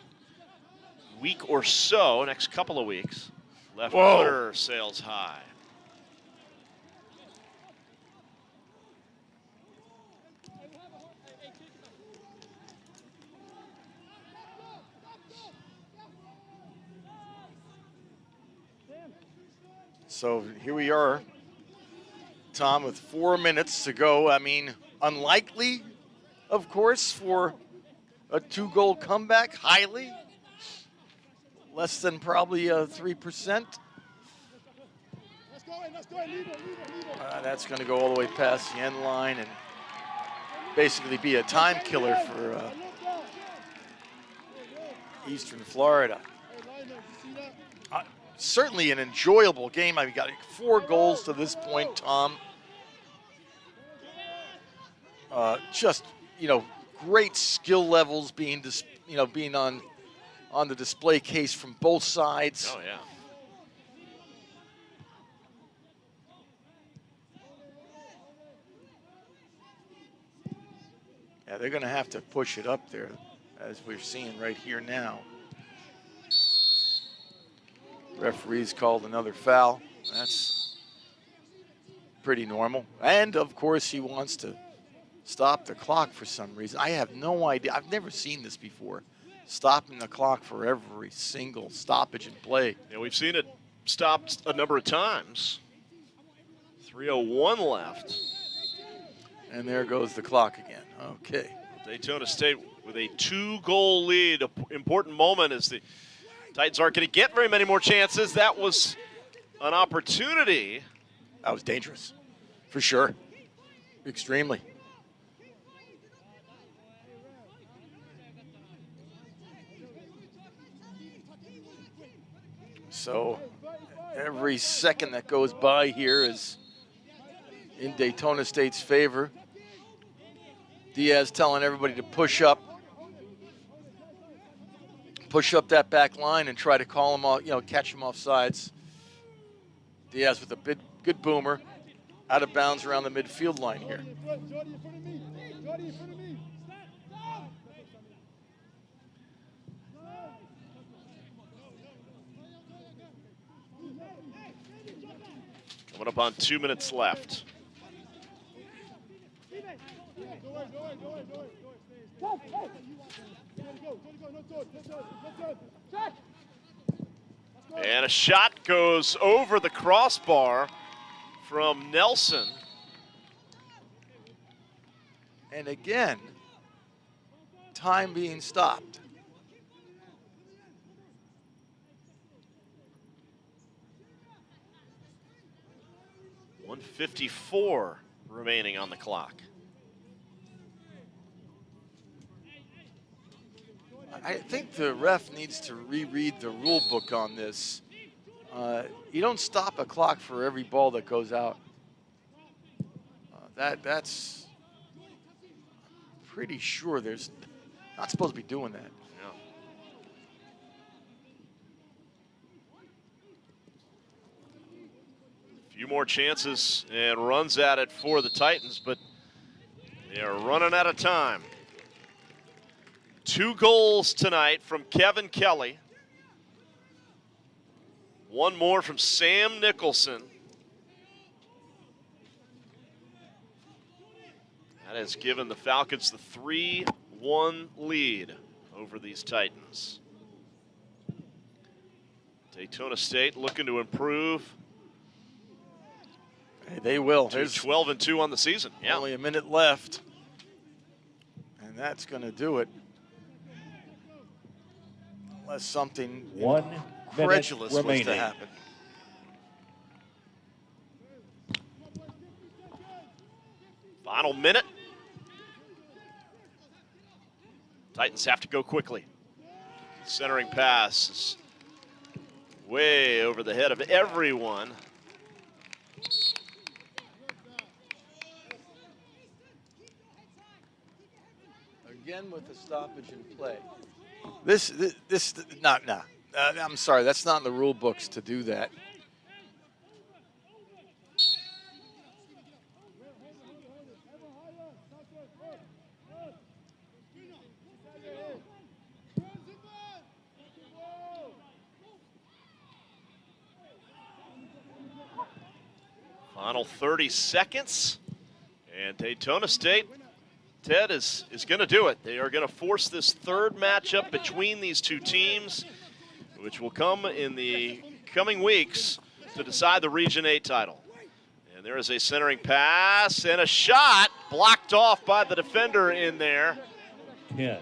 week or so, next couple of weeks. Left footer sails high. So here we are, Tom, with 4 minutes to go. I mean, unlikely, of course, for a 2-goal comeback, highly. Less than probably 3%. That's going to go all the way past the end line and basically be a time killer for Eastern Florida. Certainly an enjoyable game. I've got 4 goals to this point, Tom. Just, you know, great skill levels being, being on the display case from both sides. Oh, yeah. Yeah, they're going to have to push it up there, as we're seeing right here now. Referee's called another foul. That's pretty normal. And, of course, he wants to stop the clock for some reason. I have no idea. I've never seen this before. Stopping the clock for every single stoppage in play. Yeah, we've seen it stopped a number of times. 3:01 left. And there goes the clock again. Okay. Daytona State with a 2-goal lead. An important moment as the Titans aren't going to get very many more chances. That was an opportunity. That was dangerous, for sure. Extremely. So every second that goes by here is in Daytona State's favor. Diaz telling everybody to push up that back line and try to call him off, catch him off sides. Diaz with a good boomer, out of bounds around the midfield line here. Coming up on 2 minutes left. And a shot goes over the crossbar from Nelson. And again, time being stopped. .154 remaining on the clock. I think the ref needs to reread the rule book on this. You don't stop a clock for every ball that goes out. That's pretty sure there's not supposed to be doing that. Yeah. A few more chances and runs at it for the Titans, but they are running out of time. 2 goals tonight from Kevin Kelly. 1 more from Sam Nicholson. That has given the Falcons the 3-1 lead over these Titans. Daytona State looking to improve. Hey, they will. There's 12-2 on the season. Yeah. Only a minute left. And that's going to do it. Unless something incredulous was to happen. Final minute. Titans have to go quickly. Centering pass is way over the head of everyone. Again with the stoppage in play. I'm sorry, that's not in the rule books to do that. Final 30 seconds, and Daytona State, Ted, is going to do it. They are going to force this third matchup between these two teams, which will come in the coming weeks to decide the Region 8 title. And there is a centering pass and a shot blocked off by the defender in there. 10,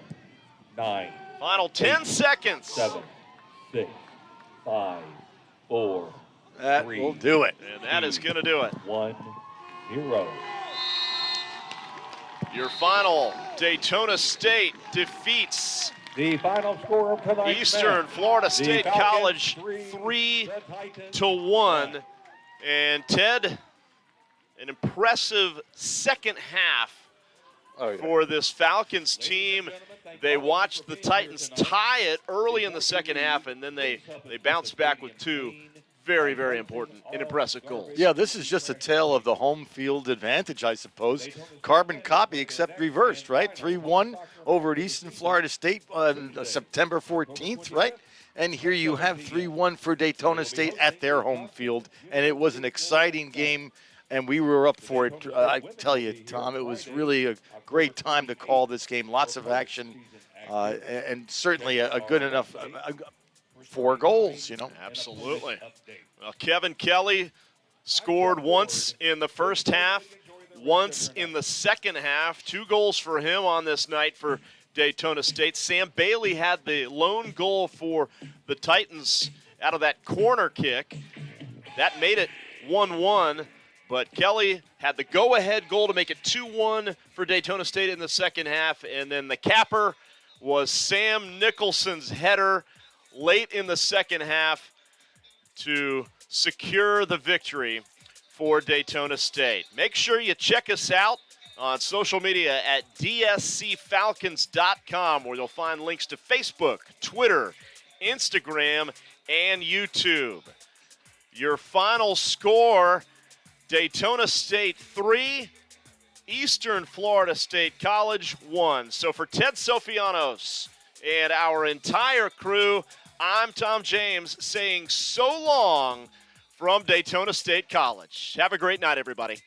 9. Final 10 seconds. 7, 6, 5, 4, that 3, will do it. And that is going to do it. 1-0. Your final, Daytona State defeats the final score of tonight's Eastern match, Florida State College 3-1. 3-1. And Ted, an impressive second half for this Falcons team. They watched the Titans tie it early in the second half, and then they bounced back with 2 very, very important and impressive goals. Yeah, this is just a tale of the home field advantage, I suppose. Carbon copy, except reversed, right? 3-1 over at Eastern Florida State on September 14th, right? And here you have 3-1 for Daytona State at their home field. And it was an exciting game, and we were up for it. I tell you, Tom, it was really a great time to call this game. Lots of action, and certainly a good enough 4 goals, Absolutely. Well, Kevin Kelly scored once in the first half, once in the second half. 2 goals for him on this night for Daytona State. Sam Bailey had the lone goal for the Titans out of that corner kick. That made it 1-1, but Kelly had the go-ahead goal to make it 2-1 for Daytona State in the second half, and then the capper was Sam Nicholson's header late in the second half to secure the victory for Daytona State. Make sure you check us out on social media at dscfalcons.com, where you'll find links to Facebook, Twitter, Instagram, and YouTube. Your final score, Daytona State 3, Eastern Florida State College 1. So for Ted Sofianos and our entire crew, I'm Tom James saying so long from Daytona State College. Have a great night, everybody.